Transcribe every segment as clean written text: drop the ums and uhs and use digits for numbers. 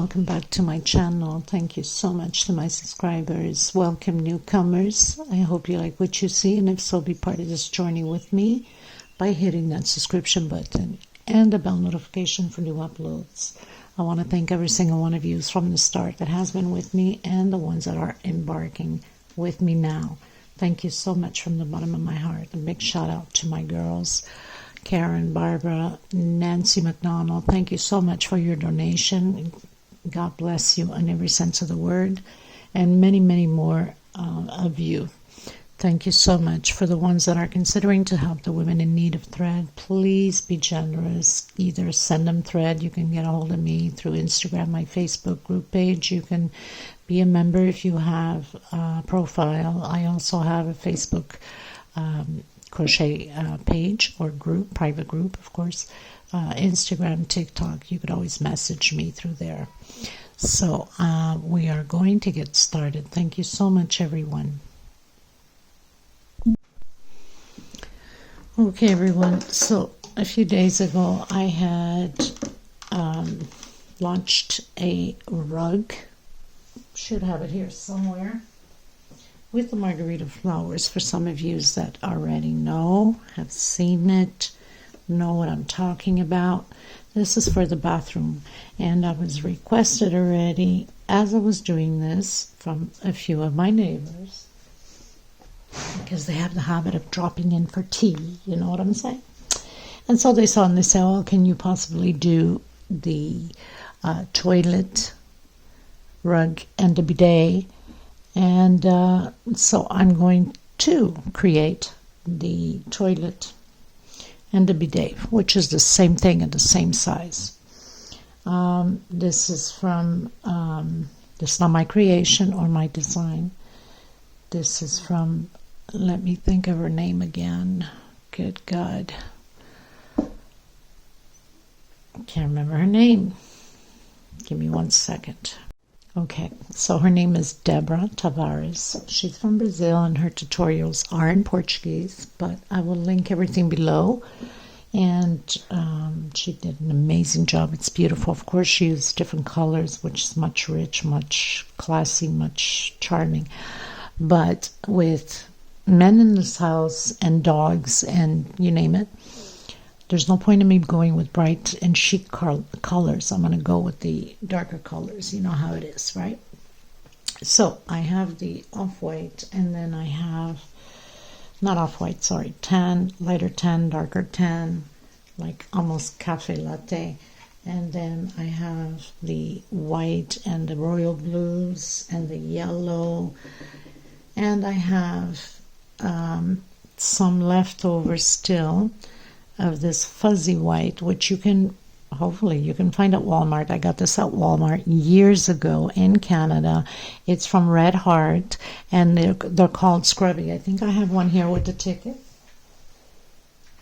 welcome back to my channel. Thank you so much to my subscribers. Welcome newcomers. I hope you like what you see, and if so, be part of this journey with me by hitting that subscription button and the bell notification for new uploads. I want to thank every single one of you from the start that has been with me and the ones that are embarking with me now. Thank you so much from the bottom of my heart. A big shout out to my girls, Karen, Barbara, Nancy McDonald. Thank you so much for your donation. God bless you in every sense of the word, and many, many more of you. Thank you so much. For the ones that are considering to help the women in need of thread, please be generous. Either send them thread. You can get a hold of me through Instagram, my Facebook group page. You can be a member if you have a profile. I also have a Facebook crochet page or group, private group, of course. Instagram, TikTok. You could always message me through there. So we are going to get started. Thank you so much, everyone. Okay, everyone. So a few days ago, I had launched a rug. Should have it here somewhere, with the margarida flowers. For some of you that already know, have seen it, know what I'm talking about. This is for the bathroom, and I was requested already as I was doing this from a few of my neighbors, because they have the habit of dropping in for tea, you know what I'm saying? And so they saw and they said, oh, can you possibly do the toilet rug and the bidet? And so I'm going to create the toilet and the bidet, which is the same thing and the same size. This is from, this is not my creation or my design. This is from, let me think of her name again. Good God. I can't remember her name. Give me 1 second. Okay, so her name is Debora Tavares. She's from Brazil, and her tutorials are in Portuguese, but I will link everything below. And she did an amazing job. It's beautiful. Of course, she used different colors, which is much rich, much classy, much charming. But with men in this house and dogs and you name it, there's no point in me going with bright and chic colors. I'm going to go with the darker colors. You know how it is, right? So I have the off-white, and then I have, not off-white, sorry, tan, lighter tan, darker tan, like almost cafe latte. And then I have the white and the royal blues and the yellow. And I have some leftover still of this fuzzy white, which you can, hopefully you can find at Walmart. I got this at Walmart years ago in Canada. It's from Red Heart, and they're called Scrubby. I think I have one here with the ticket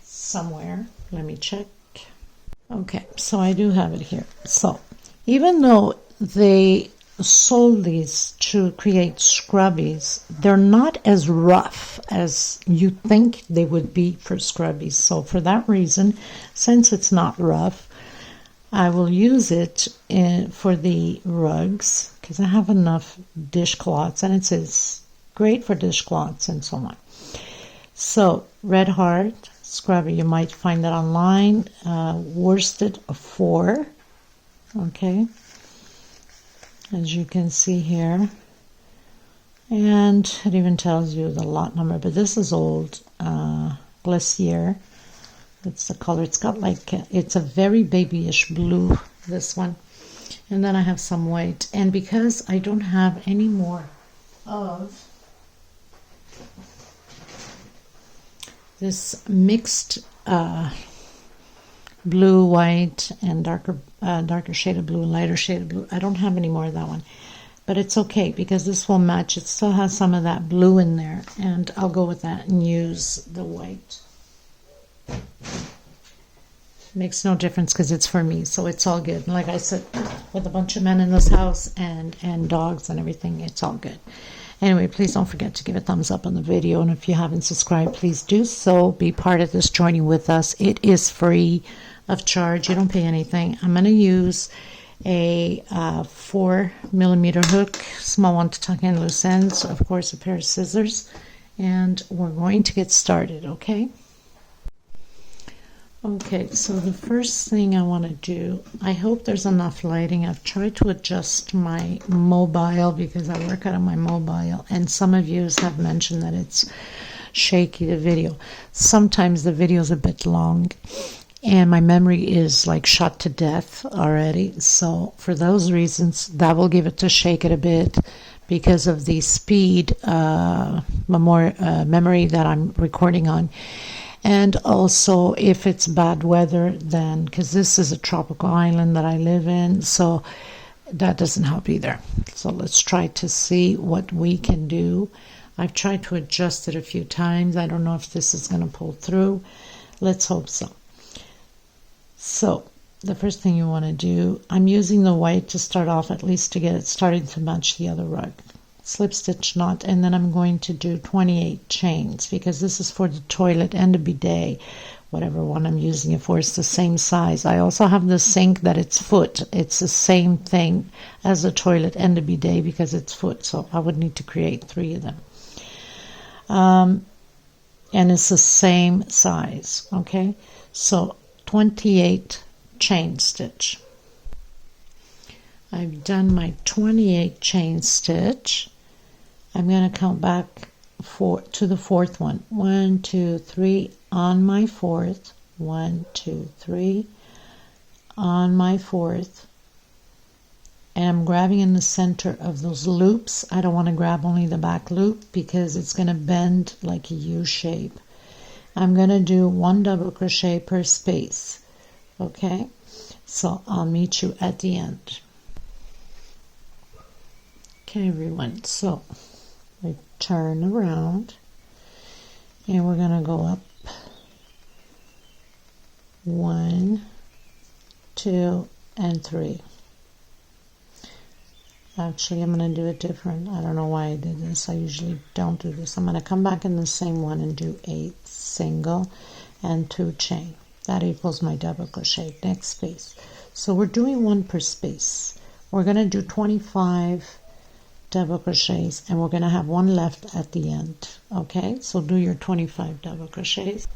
somewhere. Let me check. Okay, so I do have it here. So even though they sold these to create scrubbies, they're not as rough as you think they would be for scrubbies. So for that reason, since it's not rough, I will use it for the rugs, because I have enough dishcloths, and it says great for dishcloths and so on. So Red Heart Scrubby, you might find that online, worsted 4, okay, as you can see here, and it even tells you the lot number, but this is old Glacier. It's the color. It's got like it's a very babyish blue, this one. And then I have some white, and because I don't have any more of this mixed blue, white, and darker shade of blue and lighter shade of blue, I don't have any more of that one, but it's okay because this will match. It still has some of that blue in there, and I'll go with that and use the white. Makes no difference because it's for me, so it's all good. And like I said, with a bunch of men in this house and dogs and everything, it's all good. Anyway, please don't forget to give a thumbs up on the video, and if you haven't subscribed, please do so. Be part of this journey with us. It is free of charge. You don't pay anything. I'm going to use a 4mm hook, small one to tuck in loose ends, of course a pair of scissors, and we're going to get started, okay? Okay, so the first thing I want to do, I hope there's enough lighting. I've tried to adjust my mobile because I work out of my mobile, and some of you have mentioned that it's shaky, the video. Sometimes the video is a bit long and my memory is like shot to death already, so for those reasons that will give it to shake it a bit because of the speed memory that I'm recording on. And also if it's bad weather, then because this is a tropical island that I live in, so that doesn't help either. So let's try to see what we can do. I've tried to adjust it a few times. I don't know if this is going to pull through. Let's hope so. So the first thing you want to do, I'm using the white to start off, at least to get it starting to match the other rug. Slip stitch knot, and then I'm going to do 28 chains because this is for the toilet and the bidet, whatever one I'm using it for. It's the same size. I also have the sink that it's foot. It's the same thing as the toilet and the bidet because it's foot, so I would need to create 3 of them. And it's the same size, okay? So 28 chain stitch. I've done my 28 chain stitch. I'm going to count back to the 4th one. 1, 2, 3 on my 4th. 1, 2, 3 on my 4th. And I'm grabbing in the center of those loops. I don't want to grab only the back loop because it's going to bend like a U shape. I'm going to do 1 double crochet per space. Okay, so I'll meet you at the end. Okay, everyone, so we turn around and we're going to go up 1, 2, and 3. Actually, I'm going to do it different. I don't know why I did this. I usually don't do this. I'm going to come back in the same one and do 8 single and 2 chain. That equals my double crochet. Next space. So we're doing 1 per space. We're going to do 25 double crochets and we're going to have 1 left at the end. Okay, so do your 25 double crochets.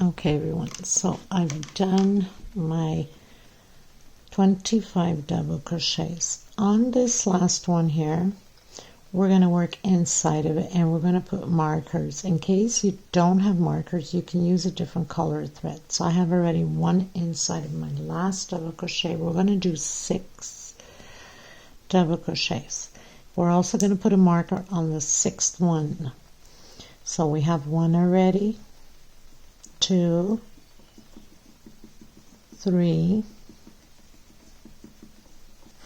Okay, everyone, so I've done my 25 double crochets. On this last one here, we're going to work inside of it and we're going to put markers. In case you don't have markers, you can use a different color thread. So I have already 1 inside of my last double crochet. We're going to do 6 double crochets. We're also going to put a marker on the 6th one. So we have 1 already, 2, 3,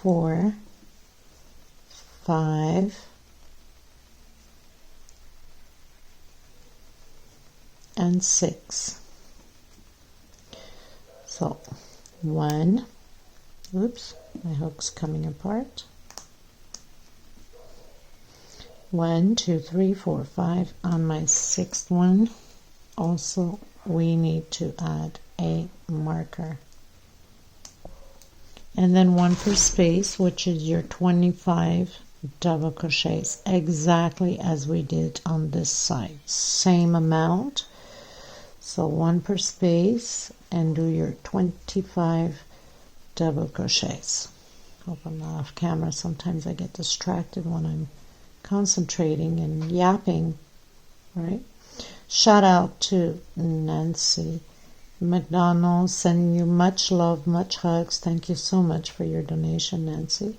4, 5, and 6. So 1, oops, my hook's coming apart. 1, 2, 3, 4, 5. On my 6th one, also we need to add a marker. And then 1 per space, which is your 25 double crochets, exactly as we did on this side. Same amount. So 1 per space and do your 25 double crochets. Hope I'm not off camera. Sometimes I get distracted when I'm concentrating and yapping, right? Shout out to Nancy McDonald, sending you much love, much hugs. Thank you so much for your donation, Nancy.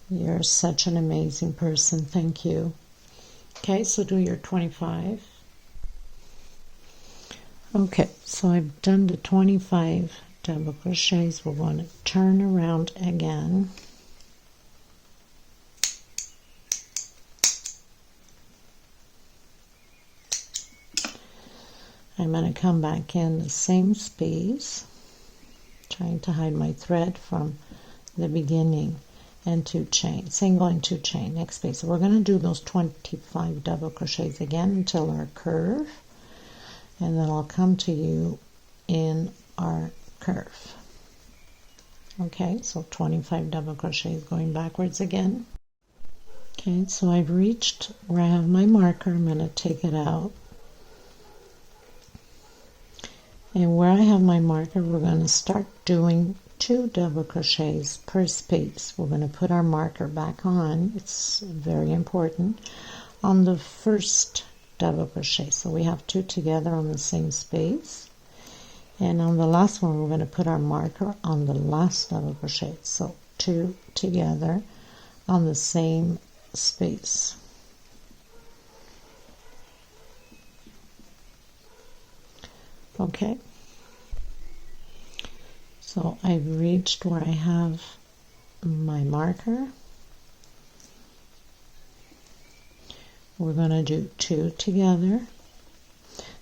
You're such an amazing person. Thank you. Okay, so do your 25. Okay, so I've done the 25 double crochets. We're going to turn around again. I'm going to come back in the same space, trying to hide my thread from the beginning, and 2 chain, single and 2 chain. Next space. So we're going to do those 25 double crochets again until our curve, and then I'll come to you in our curve. Okay, so 25 double crochets going backwards again. Okay, so I've reached where I have my marker. I'm going to take it out. And where I have my marker, we're going to start doing 2 double crochets per space. We're going to put our marker back on. It's very important. On the first double crochet. So we have 2 together on the same space. And on the last one, we're going to put our marker on the last double crochet. So 2 together on the same space. Okay. So I've reached where I have my marker. We're going to do 2 together.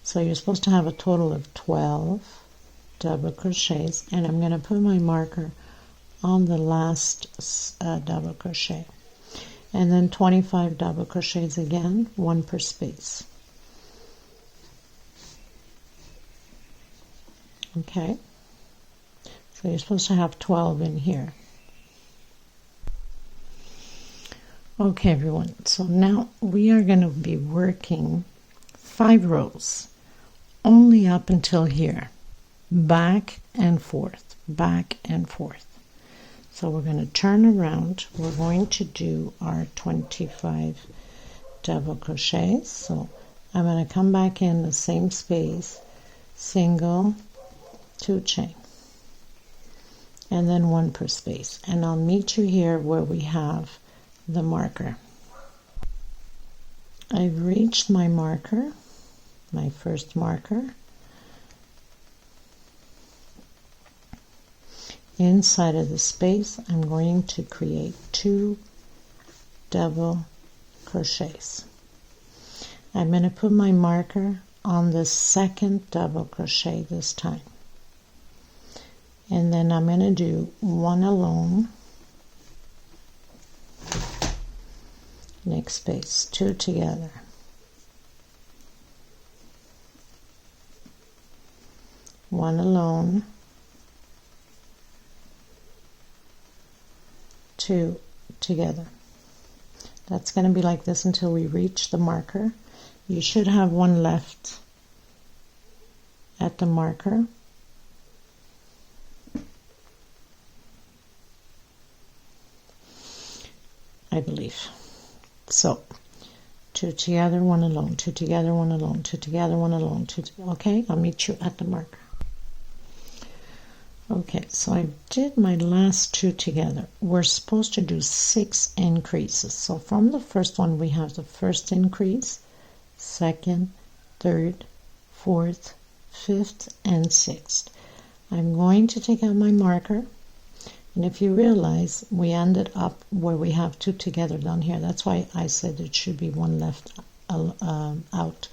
So you're supposed to have a total of 12 double crochets, and I'm going to put my marker on the last double crochet, and then 25 double crochets again, 1 per space. Okay, so you're supposed to have 12 in here. Okay, everyone, so now we are going to be working 5 rows only up until here, back and forth, back and forth. So we're going to turn around. We're going to do our 25 double crochets. So I'm going to come back in the same space, single, 2 chain, and then 1 per space. And I'll meet you here where we have the marker. I've reached my marker, my first marker. Inside of the space, I'm going to create 2 double crochets. I'm going to put my marker on the second double crochet this time. And then I'm going to do 1 alone. Next space, 2 together. 1 alone. 2 together. That's going to be like this until we reach the marker. You should have 1 left at the marker. I believe. So 2 together, 1 alone, 2 together, 1 alone, 2 together, 1 alone, 2 okay, I'll meet you at the marker. Okay, so I did my last 2 together. We're supposed to do 6 increases. So from the first one, we have the first increase, second, third, fourth, fifth, and 6th. I'm going to take out my marker. And if you realize, we ended up where we have 2 together down here. That's why I said it should be 1 left out.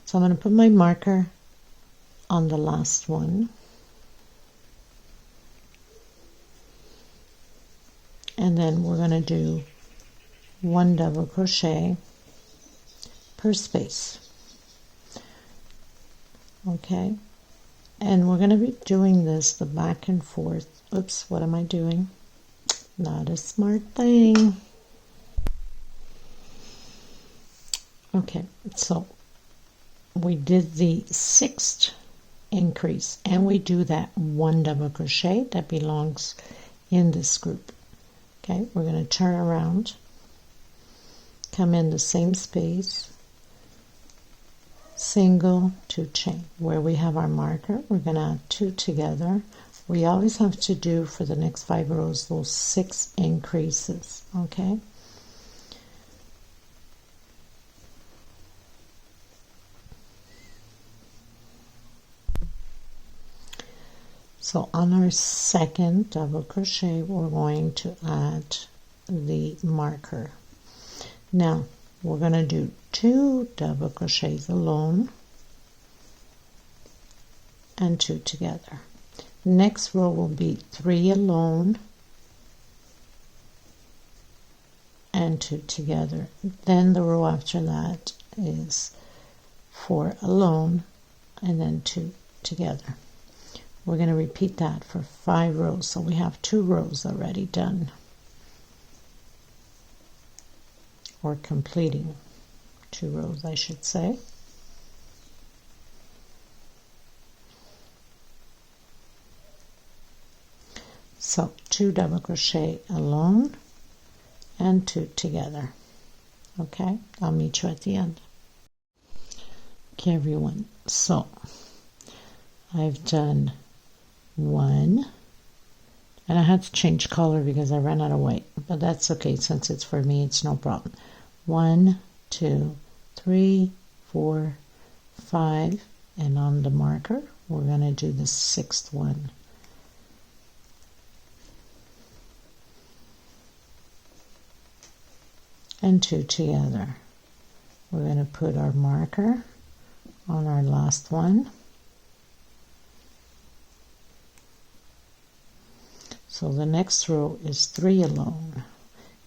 So I'm going to put my marker on the last one. And then we're going to do 1 double crochet per space. Okay. And we're going to be doing this the back and forth. Oops, what am I doing? Not a smart thing. Okay, so we did the 6th increase, and we do that 1 double crochet that belongs in this group. Okay, we're going to turn around, come in the same space, single, 2 chain. Where we have our marker, we're going to add 2 together. We always have to do for the next 5 rows those 6 increases. Okay. So on our second double crochet, we're going to add the marker. Now we're going to do 2 double crochets alone and 2 together. Next row will be 3 alone and 2 together. Then the row after that is 4 alone and then 2 together. We're going to repeat that for 5 rows. So we have 2 rows already done, or completing 2 rows, I should say. So 2 double crochet alone and 2 together. Okay, I'll meet you at the end. Okay, everyone, so I've done 1, and I had to change color because I ran out of white, but that's okay. Since it's for me, it's no problem. 1, 2, 3, 4, 5, and on the marker we're going to do the 6th one. And 2 together. We're going to put our marker on our last one. So the next row is 3 alone,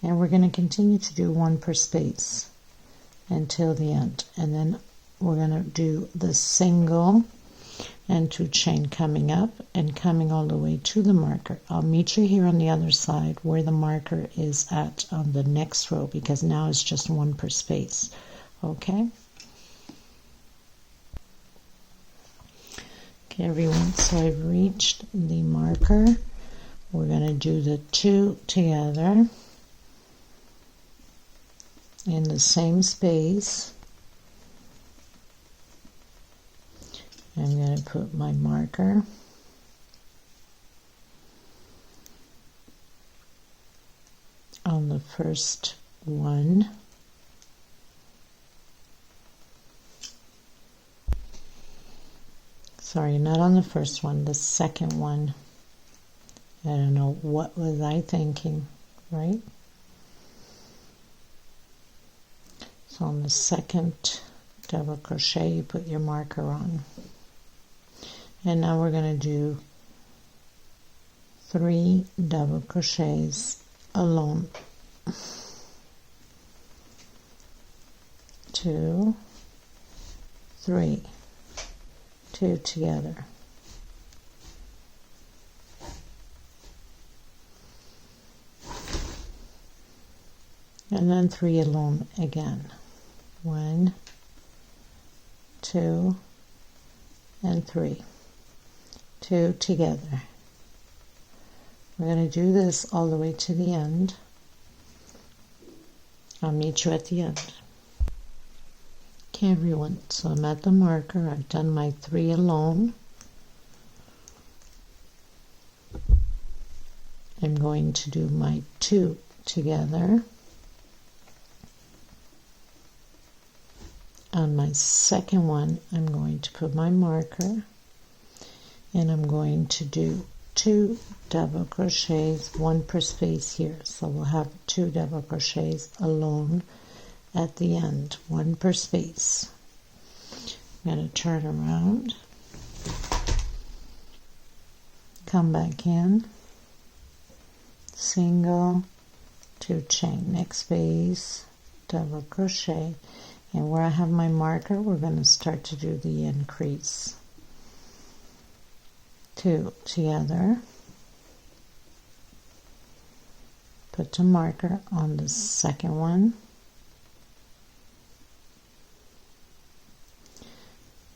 and we're going to continue to do 1 per space until the end, and then we're going to do the single and 2 chain coming up and coming all the way to the marker. I'll meet you here on the other side where the marker is at on the next row, because now it's just 1 per space. Okay, everyone, so I've reached the marker. We're going to do the 2 together in the same space. I'm going to put my marker on the first one. Sorry, not on the first one, the second one. I don't know, what was I thinking, right? So on the second double crochet, you put your marker on. And now we're going to do 3 double crochets alone. 2, 3, 2 together. And then 3 alone again. 1, 2, and 3. 2 together. We're going to do this all the way to the end. I'll meet you at the end. Okay, everyone, so I'm at the marker. I've done my 3 alone. I'm going to do my 2 together. On my second one, I'm going to put my marker, and I'm going to do 2 double crochets, 1 per space here. So we'll have 2 double crochets alone at the end, 1 per space. I'm going to turn around, come back in, single, 2 chain, next space, double crochet, and where I have my marker, we're going to start to do the increase. 2 together, put the marker on the second one,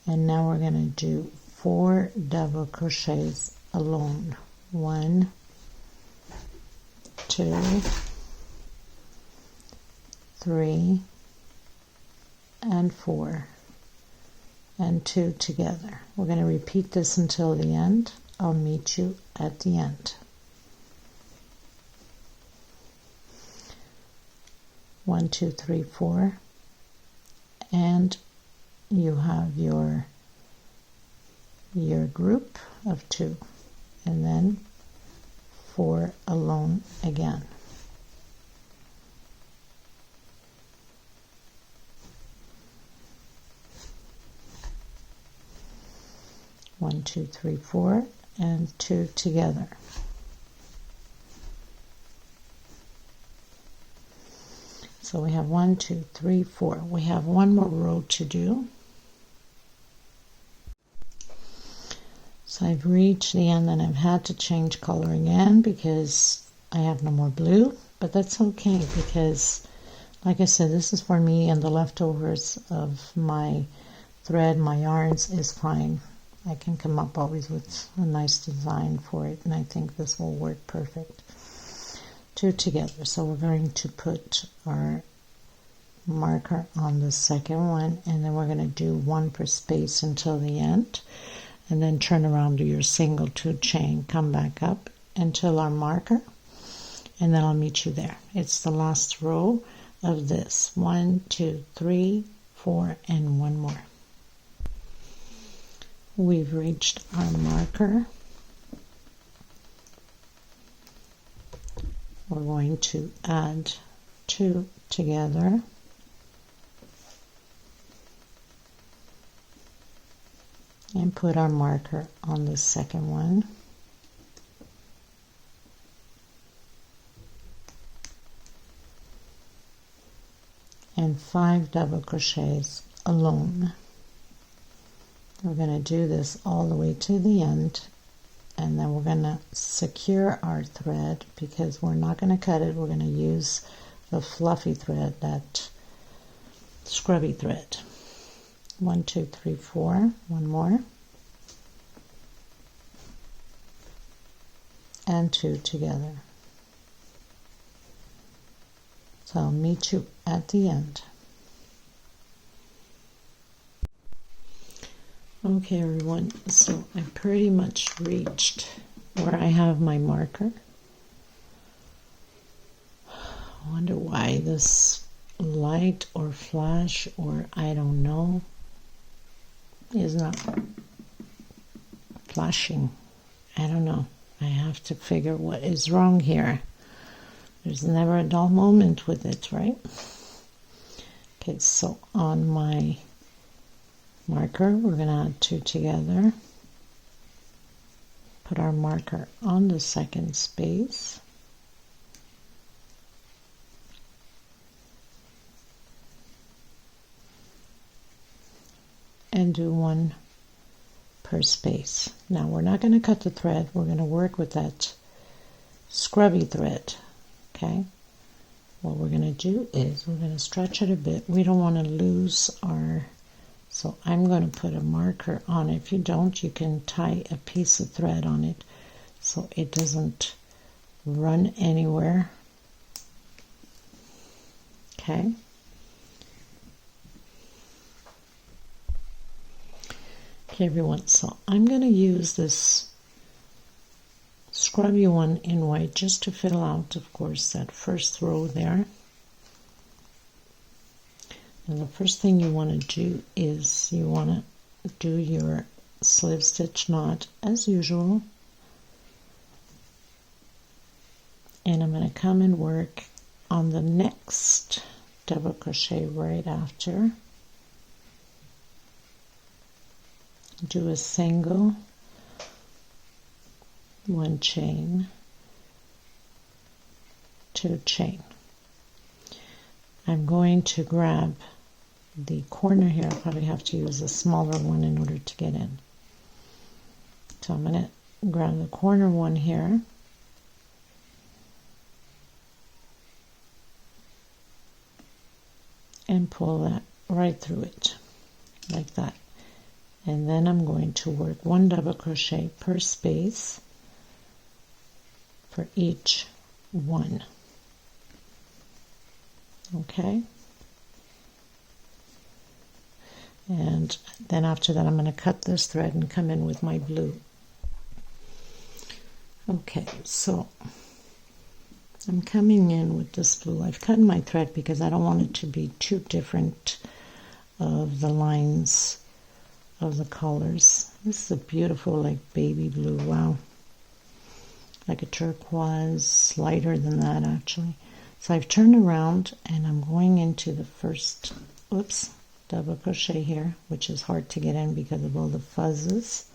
and now we're going to do 4 double crochets alone. 1, 2, 3, and 4, and 2 together. We're going to repeat this until the end. I'll meet you at the end. 1, 2, 3, 4, and you have your group of 2, and then 4 alone again. 1, 2, 3, 4, and 2 together. So we have 1, 2, 3, 4. We have 1 more row to do. So I've reached the end and I've had to change color again because I have no more blue, but that's okay because, like I said, this is for me, and the leftovers of my thread, my yarns, is fine. I can come up always with a nice design for it, and I think this will work perfect. Two together. So we're going to put our marker on the second one, and then we're going to do one per space until the end, and then turn around, do your single 2 chain, come back up until our marker, and then I'll meet you there. It's the last row of this. 1, 2, 3, 4, and one more. We've reached our marker. We're going to add 2 together. And put our marker on the second one. And 5 double crochets alone. We're going to do this all the way to the end, and then we're going to secure our thread because we're not going to cut it. We're going to use the fluffy thread, that scrubby thread. 1, 2, 3, 4. One more. And 2 together. So I'll meet you at the end. Okay, everyone, so I pretty much reached where I have my marker. I wonder why this light or flash, or I don't know, is not flashing. I don't know. I have to figure what is wrong here. There's never a dull moment with it, right? Okay, so on my marker, we're going to add 2 together. Put our marker on the second space. And do 1 per space. Now we're not going to cut the thread. We're going to work with that scrubby thread. Okay. What we're going to do is we're going to stretch it a bit. We don't want to lose our. So I'm going to put a marker on it. If you don't, you can tie a piece of thread on it so it doesn't run anywhere. Okay. Okay, everyone, so I'm going to use this scrubby one in white just to fill out, of course, that first row there. And the first thing you want to do is you want to do your slip stitch knot as usual. And I'm going to come and work on the next double crochet right after. Do a single, 1 chain, 2 chain. I'm going to grab the corner here. I'll probably have to use a smaller one in order to get in. So I'm going to grab the corner one here. And pull that right through it, like that. And then I'm going to work 1 double crochet per space for each one. Okay. And then after that I'm going to cut this thread and come in with my blue. Okay, so I'm coming in with this blue. I've cut my thread because I don't want it to be too different of the lines of the colors. This is a beautiful, like, baby blue. Wow. Like a turquoise, lighter than that actually. So I've turned around and I'm going into the first, double crochet here, which is hard to get in because of all the fuzzes.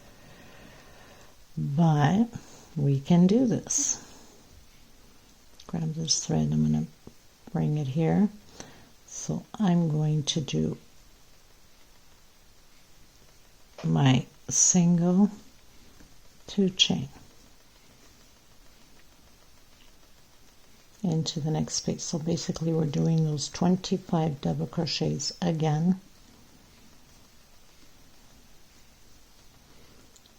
But we can do this. Grab this thread, I'm going to bring it here. So I'm going to do my single 2 chain into the next space. So basically we're doing those 25 double crochets again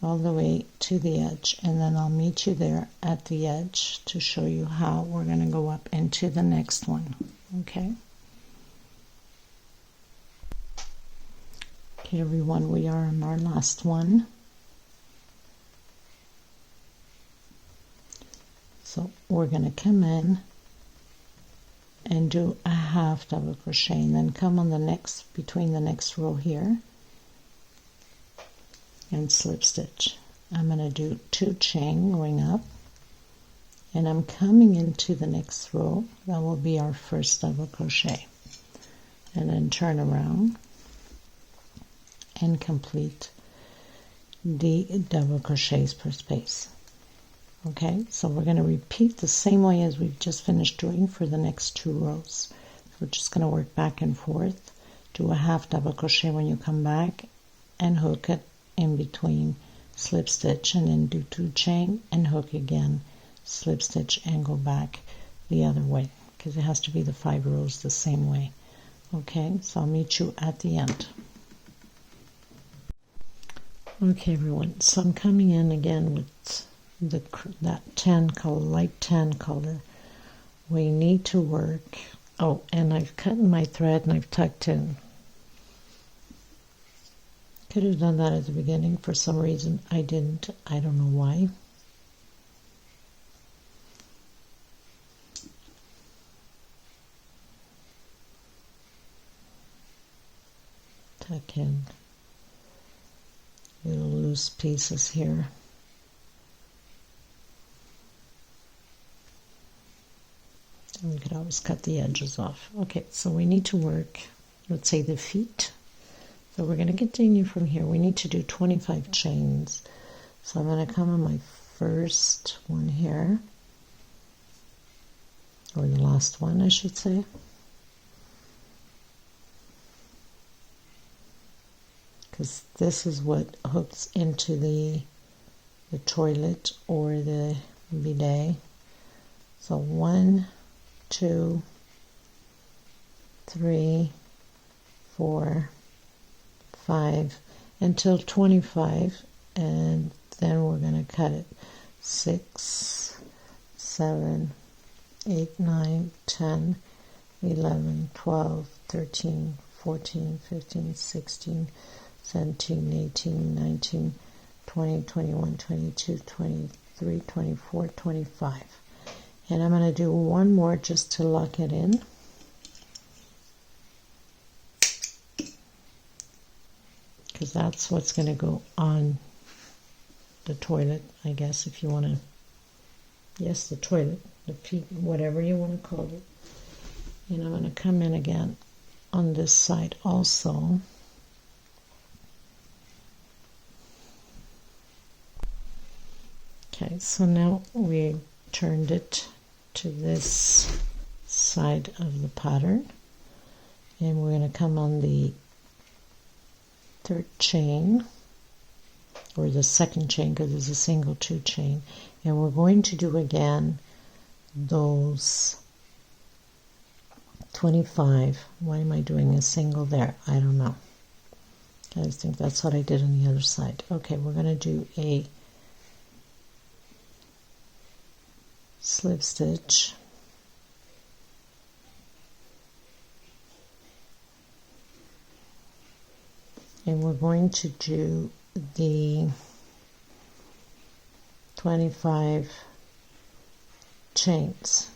all the way to the edge, and then I'll meet you there at the edge to show you how we're going to go up into the next one. Okay everyone, we are on our last one. So we're going to come in and do a half double crochet, and then come on the next, between the next row here, and slip stitch. I'm going to do 2 chain going up, and I'm coming into the next row. That will be our first double crochet, and then turn around and complete the double crochets per space. Okay, so we're going to repeat the same way as we've just finished doing for the next 2 rows. We're just going to work back and forth, do a half double crochet when you come back, and hook it in between, slip stitch, and then do 2 chain and hook again, slip stitch, and go back the other way, because it has to be the 5 rows the same way. Okay, so I'll meet you at the end. Okay everyone, so I'm coming in again with that tan color, light tan color. We need to work, oh, and I've cut in my thread and I've tucked in. Could have done that at the beginning. For some reason I didn't. I don't know why. Tuck in little loose pieces here. And we could always cut the edges off. Okay, so we need to work, let's say, the feet. So we're going to continue from here. We need to do 25 chains. So I'm going to come on my first one here, or the last one I should say. Because this is what hooks into the toilet or the bidet. So 1, 2, 3, 4, 5 until 25, and then we're going to cut it 6, 7, 8, 9, 10, 11, 12, 13, 14, 15, 16, 17, 18, 19, 20, 21, 22, 23, 24, 25. And I'm going to do one more just to lock it in. Because that's what's going to go on the toilet, I guess, if you want to. Yes, the toilet, the feet, whatever you want to call it. And I'm going to come in again on this side also. Okay, so now we turned it to this side of the pattern, and we're going to come on the 3rd chain, or the 2nd chain, because it's a single 2 chain, and we're going to do again those 25. Why am I doing a single there? I don't know. I think that's what I did on the other side. Okay, we're going to do a slip stitch, and we're going to do the 25 chains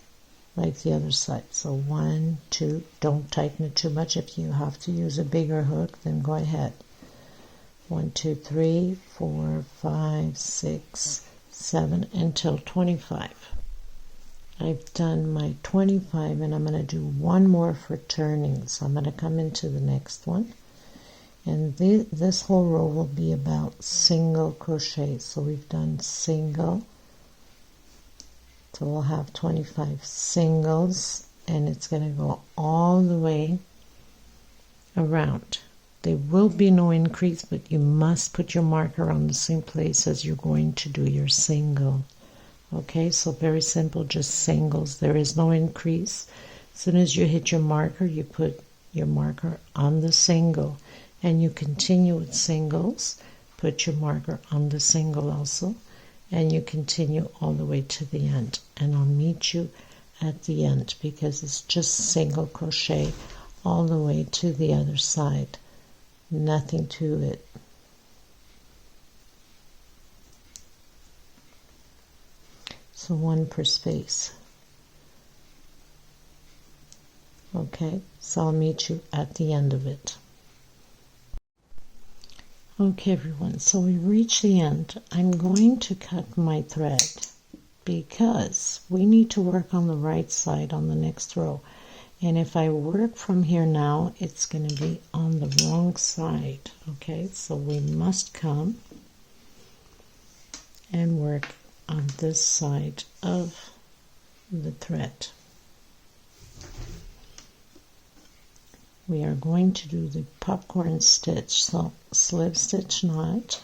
like the other side. So 1, 2, don't tighten it too much. If you have to use a bigger hook, then go ahead. 1, 2, 3, 4, 5, 6, 7 until 25. I've done my 25, and I'm going to do one more for turning. So I'm going to come into the next one, and this whole row will be about single crochet. So we've done single, so we'll have 25 singles, and it's going to go all the way around. There will be no increase, but you must put your marker on the same place as you're going to do your single. Okay, so very simple, just singles. There is no increase. As soon as you hit your marker, you put your marker on the single, and you continue with singles. Put your marker on the single also, and you continue all the way to the end. And I'll meet you at the end because it's just single crochet all the way to the other side. Nothing to it. So one per space. Okay, so I'll meet you at the end of it. Okay everyone, so we reach the end. I'm going to cut my thread because we need to work on the right side on the next row. And if I work from here now, it's going to be on the wrong side. Okay, so we must come and work on this side of the thread. We are going to do the popcorn stitch, so slip stitch knot.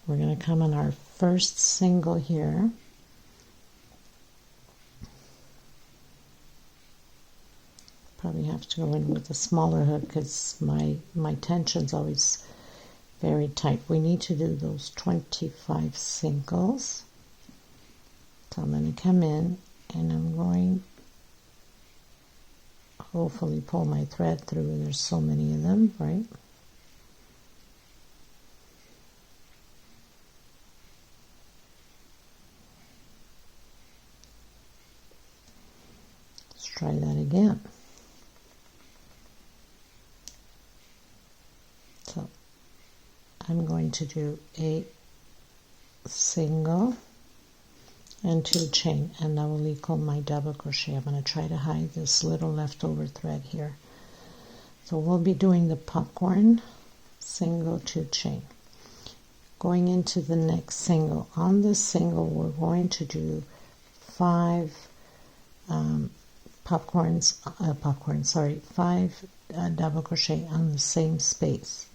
We're going to come on our first single here. Probably have to go in with a smaller hook because my tension's always very tight. We need to do those 25 singles. So I'm going to come in and I'm going hopefully pull my thread through. There's so many of them, right? Let's try that again. So I'm going to do a single and 2 chain, and that will equal my double crochet. I'm going to try to hide this little leftover thread here. So we'll be doing the popcorn single 2 chain. Going into the next single. On this single we're going to do 5 5 double crochet on the same space.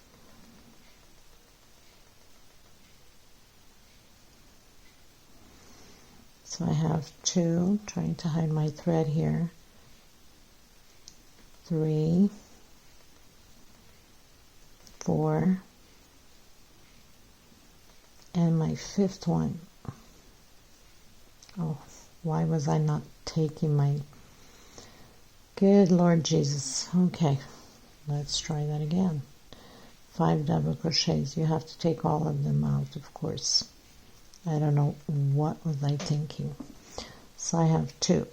So I have 2, trying to hide my thread here, 3, 4, and my 5th one. Oh, why was I not taking my... Good Lord Jesus. Okay, let's try that again. 5 double crochets. You have to take all of them out, of course. I don't know what was I thinking. So I have 2.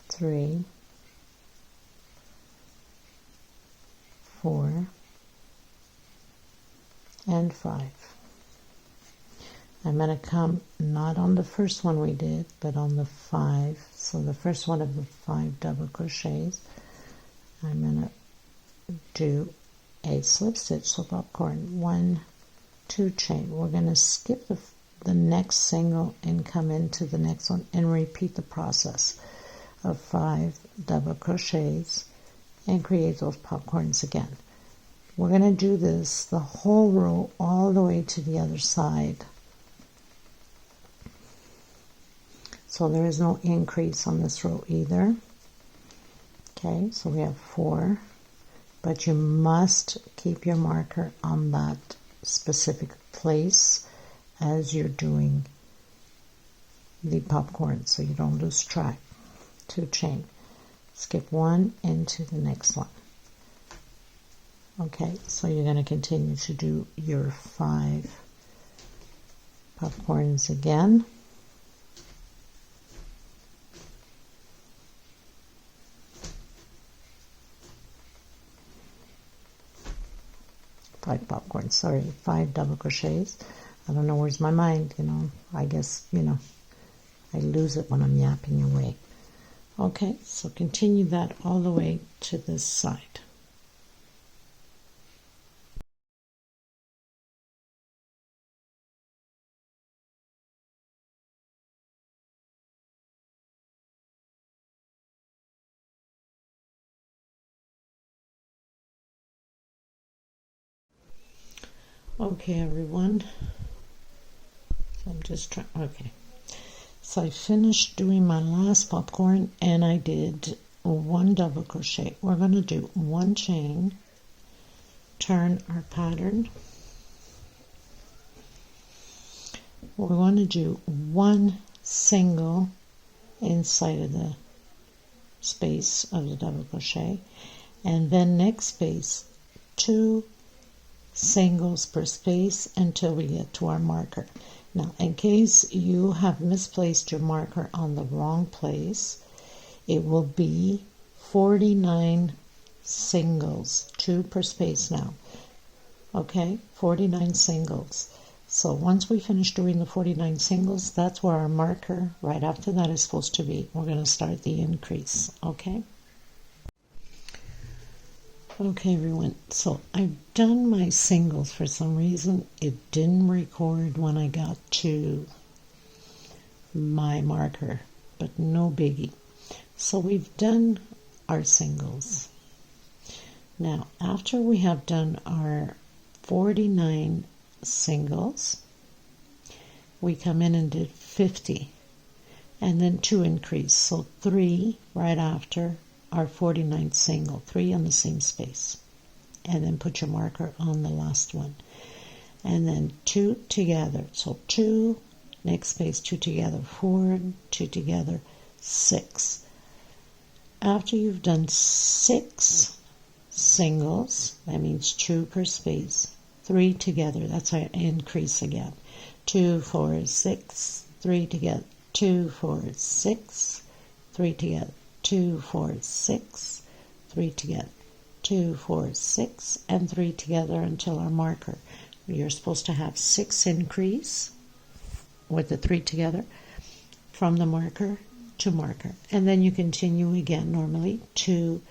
3, 4, and 5. I'm going to come not on the first one we did, but on the 5. So the first one of the 5 double crochets, I'm going to do a slip stitch, so popcorn, 1, 2 chain. We're going to skip the next single and come into the next one and repeat the process of 5 double crochets and create those popcorns again. We're going to do this the whole row all the way to the other side. So there is no increase on this row either. Okay, so we have 4. But you must keep your marker on that specific place as you're doing the popcorn so you don't lose track. 2 chain. Skip 1 into the next one. Okay, so you're going to continue to do your 5 popcorns again. Five double crochets. I don't know where's my mind, I guess, I lose it when I'm yapping away. Okay, so continue that all the way to this side. Okay, everyone. So I'm just trying. Okay. So I finished doing my last popcorn and I did one double crochet. We're going to do one chain, turn our pattern. We're going to do one single inside of the space of the double crochet, and then next space 2 singles per space until we get to our marker. Now, in case you have misplaced your marker on the wrong place, it will be 49 singles, 2 per space now. Okay, 49 singles. So once we finish doing the 49 singles, that's where our marker right after that is supposed to be. We're going to start the increase, okay? Okay, everyone, so I've done my singles. For some reason, it didn't record when I got to my marker, but no biggie. So we've done our singles. Now, after we have done our 49 singles, we come in and did 50 and then 2 increase, so 3 right after our 49th single, 3 on the same space, and then put your marker on the last one, and then 2 together, so 2, next space 2 together, 4, 2 together, 6. After you've done 6 singles, that means 2 per space, 3 together, that's our increase again. 2, 4, 6, 3 together, 2, 4, 6, 3 together, 2, 4, 6, 3 together, 2, 4, 6, and 3 together until our marker. You're supposed to have 6 increase with the 3 together from the marker to marker. And then you continue again normally 2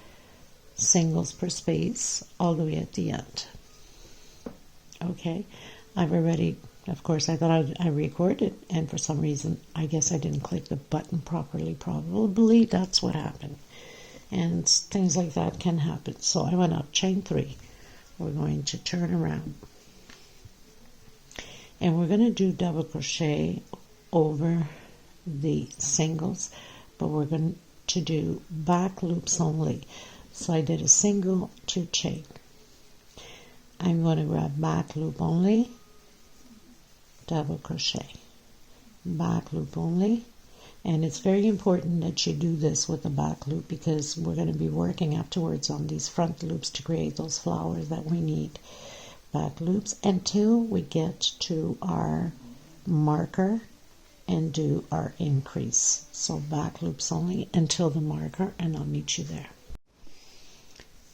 singles per space all the way at the end. Okay, I've already, of course, I thought I recorded, and for some reason, I guess I didn't click the button properly. Probably that's what happened. And things like that can happen. So I went up, chain 3. We're going to turn around. And we're going to do double crochet over the singles, but we're going to do back loops only. So I did a single, 2 chain. I'm going to grab back loop only, double crochet, back loop only, and it's very important that you do this with the back loop because we're going to be working afterwards on these front loops to create those flowers that we need. Back loops until we get to our marker and do our increase. So back loops only until the marker, and I'll meet you there.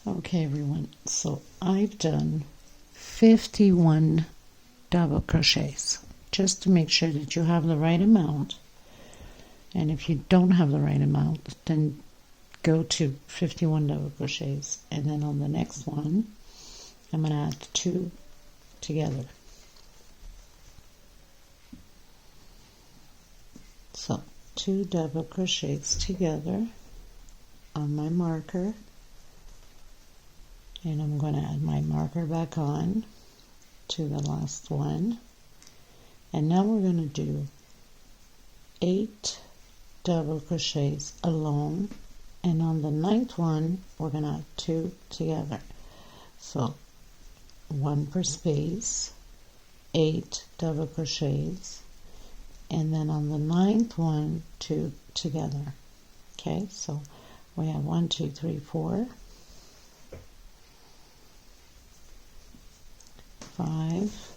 Okay, everyone, so I've done 51 double crochets just to make sure that you have the right amount, and if you don't have the right amount, then go to 51 double crochets, and then on the next one I'm going to add 2 together. So 2 double crochets together on my marker, and I'm going to add my marker back on to the last one, and now we're going to do 8 double crochets alone, and on the 9th one we're going to add 2 together, so 1 per space, 8 double crochets, and then on the 9th one 2 together. Okay, so we have 1, 2, 3, 4, 5,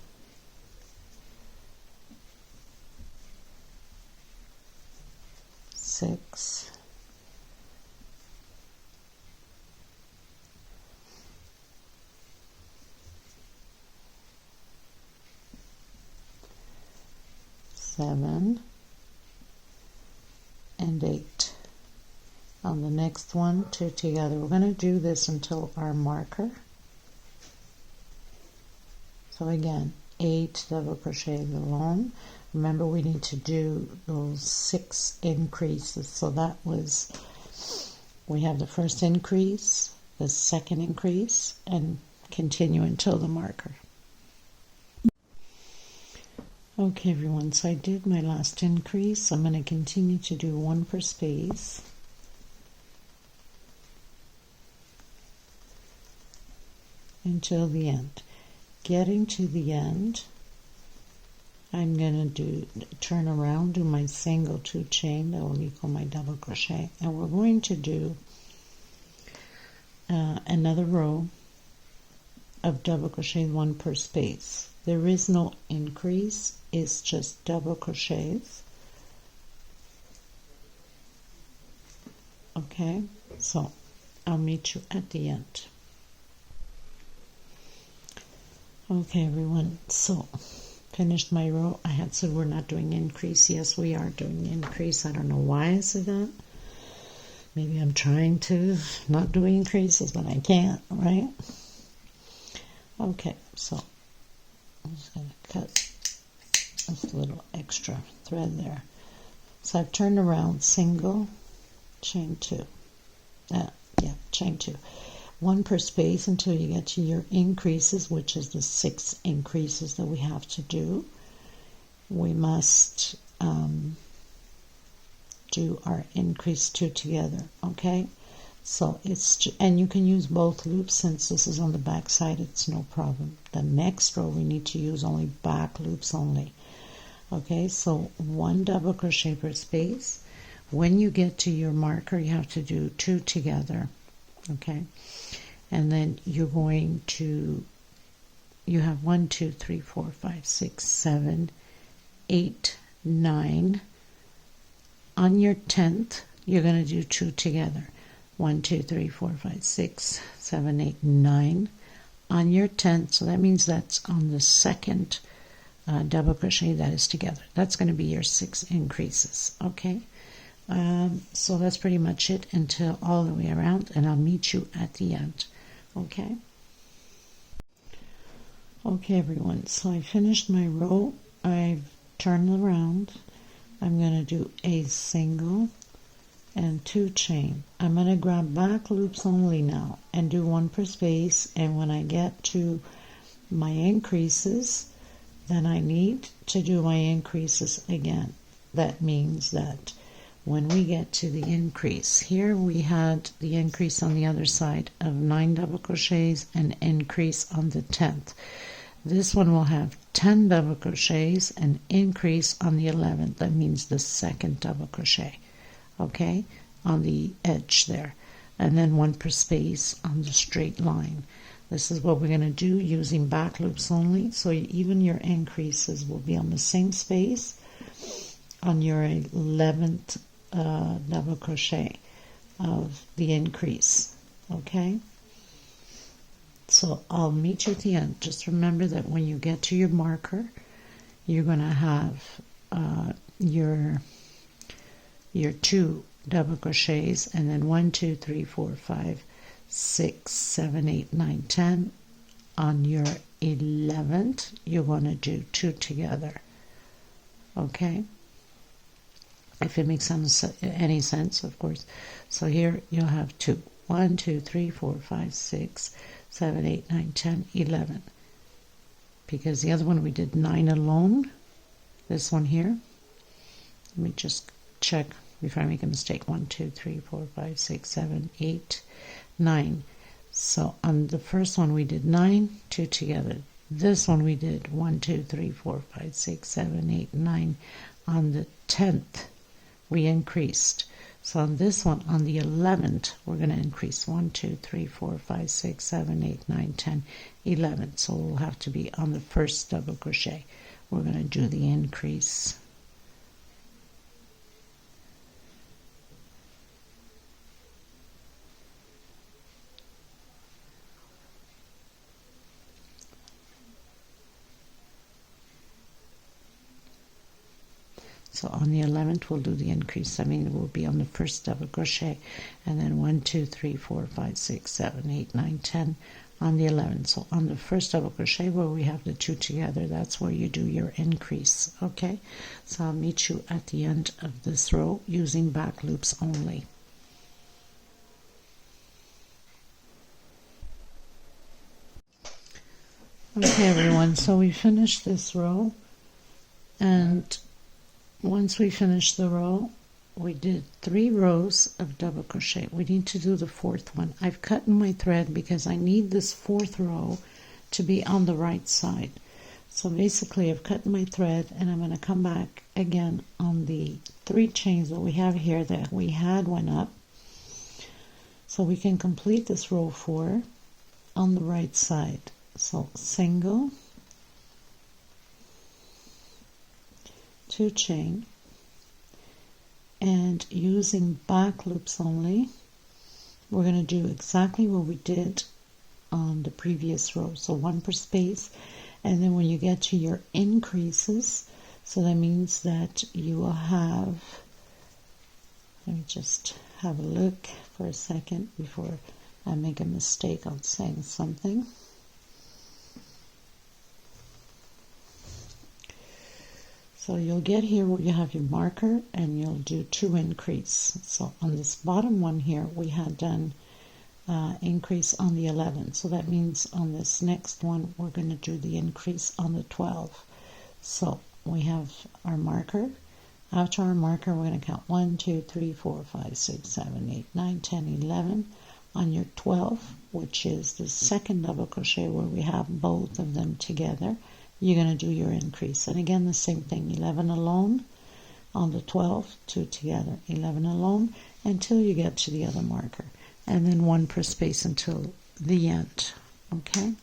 6, 7, and 8. On the next one, 2 together. We're going to do this until our marker. So again, 8 double crochets alone. Remember, we need to do those 6 increases. So that was, we have the first increase, the second increase, and continue until the marker. Okay everyone, so I did my last increase. I'm going to continue to do one per space. Until the end. Getting to the end, I'm going to turn around, do my single 2 chain, that will equal my double crochet, and we're going to do another row of double crochet, 1 per space. There is no increase, it's just double crochets. Okay, so I'll meet you at the end. Okay everyone, so finished my row. I had said we're not doing increase. Yes, we are doing increase. I don't know why I said that. Maybe I'm trying to not do increases, but I can't, right? Okay, so I'm just going to cut this little extra thread there. So I've turned around, single, chain 2. Chain 2. 1 per space until you get to your increases, which is the 6 increases that we have to do. We must do our increase 2 together, okay? So it's, and you can use both loops since this is on the back side, it's no problem. The next row we need to use only back loops only. Okay, so 1 double crochet per space. When you get to your marker, you have to do 2 together, okay? And then you're going to, you have 1, 2, 3, 4, 5, 6, 7, 8, 9. On your 10th, you're going to do 2 together. 1, 2, 3, 4, 5, 6, 7, 8, 9. On your 10th, so that means that's on the second double crochet that is together. That's going to be your 6 increases, okay? So that's pretty much it until all the way around, and I'll meet you at the end, okay? Okay everyone, so I finished my row. I've turned around. I'm going to do a single and 2 chain. I'm going to grab back loops only now and do 1 per space, and when I get to my increases, then I need to do my increases again. That means that when we get to the increase, here we had the increase on the other side of 9 double crochets and increase on the 10th. This one will have 10 double crochets and increase on the 11th. That means the second double crochet, okay, on the edge there, and then 1 per space on the straight line. This is what we're going to do using back loops only, so even your increases will be on the same space on your 11th double crochet of the increase, okay? So I'll meet you at the end. Just remember that when you get to your marker, you're going to have your 2 double crochets, and then 1, 2, 3, 4, 5, 6, 7, 8, 9, 10. On your 11th, you're going to do 2 together, okay? If it makes any sense, of course. So here you'll have 2. 1, 2, 3, 4, 5, 6, 7, 8, 9, 10, 11. Because the other one we did 9 alone. This one here. Let me just check before I make a mistake. 1, 2, 3, 4, 5, 6, 7, 8, 9. So on the first one we did 9, 2 together. This one we did 1, 2, 3, 4, 5, 6, 7, 8, 9. On the 10th we increased. So on this one, on the 11th, we're going to increase 1, 2, 3, 4, 5, 6, 7, 8, 9, 10, 11. So we'll have to be on the first double crochet. We're going to do the increase. So on the 11th, we'll do the increase. I mean, we'll be on the first double crochet, and then 1, 2, 3, 4, 5, 6, 7, 8, 9, 10 on the 11th. So on the first double crochet where we have the 2 together, that's where you do your increase, okay? So I'll meet you at the end of this row using back loops only. Okay, everyone, so we finished this row. And once we finish the row, we did 3 rows of double crochet. We need to do the 4th one. I've cut in my thread because I need this 4th row to be on the right side. So basically I've cut my thread, and I'm going to come back again on the 3 chains that we have here that we had went up, so we can complete this row 4 on the right side. So single, 2 chain, and using back loops only, we're going to do exactly what we did on the previous row. So 1 per space, and then when you get to your increases, so that means that you will have, let me just have a look for a second before I make a mistake on saying something. So you'll get here where you have your marker, and you'll do 2 increase. So on this bottom one here, we had done increase on the 11. So that means on this next one, we're going to do the increase on the 12. So we have our marker. After our marker, we're going to count 1, 2, 3, 4, 5, 6, 7, 8, 9, 10, 11. On your 12, which is the second double crochet where we have both of them together, you're going to do your increase. And again, the same thing, 11 alone on the 12, 2 together, 11 alone until you get to the other marker, and then 1 per space until the end. Okay,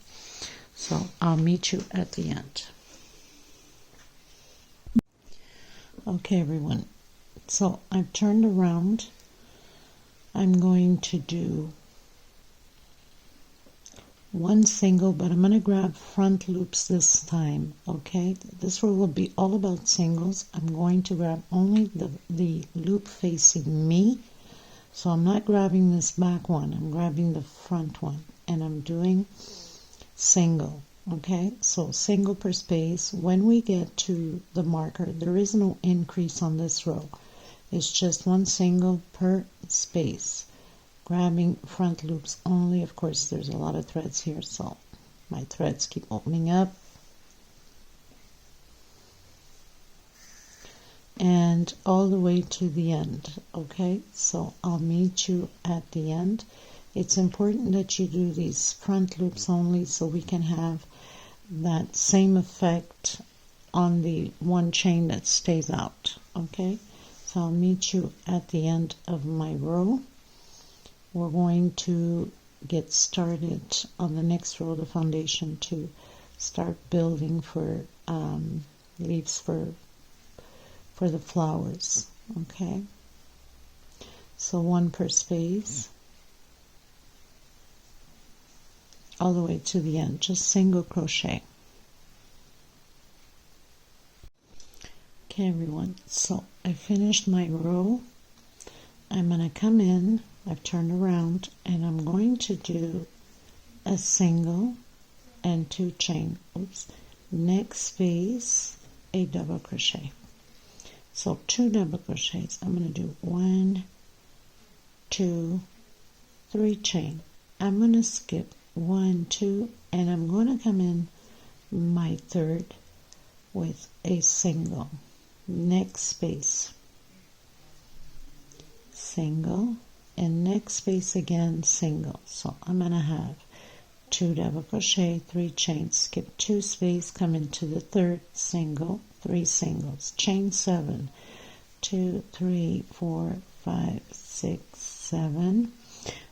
so I'll meet you at the end. Okay, everyone, so I've turned around. I'm going to do 1 single, but I'm going to grab front loops this time. Okay, this row will be all about singles. I'm going to grab only the loop facing me, so I'm not grabbing this back one, I'm grabbing the front one, and I'm doing single. Okay, so single per space. When we get to the marker, there is no increase on this row, it's just 1 single per space, grabbing front loops only. Of course, there's a lot of threads here, so my threads keep opening up. And all the way to the end. Okay, so I'll meet you at the end. It's important that you do these front loops only so we can have that same effect on the 1 chain that stays out. Okay, so I'll meet you at the end of my row. We're going to get started on the next row, the foundation, to start building for leaves for the flowers. Okay, so 1 per space all the way to the end, just single crochet. Okay, everyone, so I finished my row. I'm going to come in, I've turned around, and I'm going to do a single and 2 chain. Oops. Next space, a double crochet. So 2 double crochets. I'm going to do 1, 2, 3 chain. I'm going to skip 1, 2, and I'm going to come in my 3rd with a single. Next space, single, and next space again, single. So I'm going to have 2 double crochet, 3 chains, skip 2 space, come into the 3rd, single, 3 singles, chain 7, 2, 3, 4, 5, 6, 7.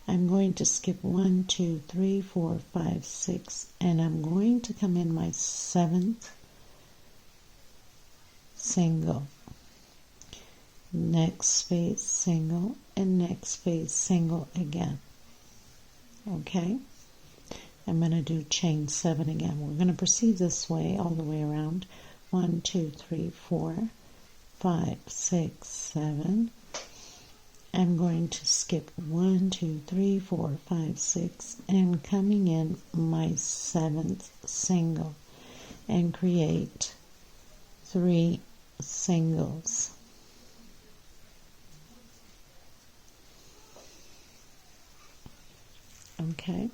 I'm going to skip 1, 2, 3, 4, 5, 6, and I'm going to come in my 7th single. Next space, single, and next space, single again. Okay, I'm going to do chain 7 again. We're going to proceed this way all the way around. 1, 2, 3, 4, 5, 6, 7. I'm going to skip 1, 2, 3, 4, 5, 6, and coming in my 7th single, and create 3 singles. Okay,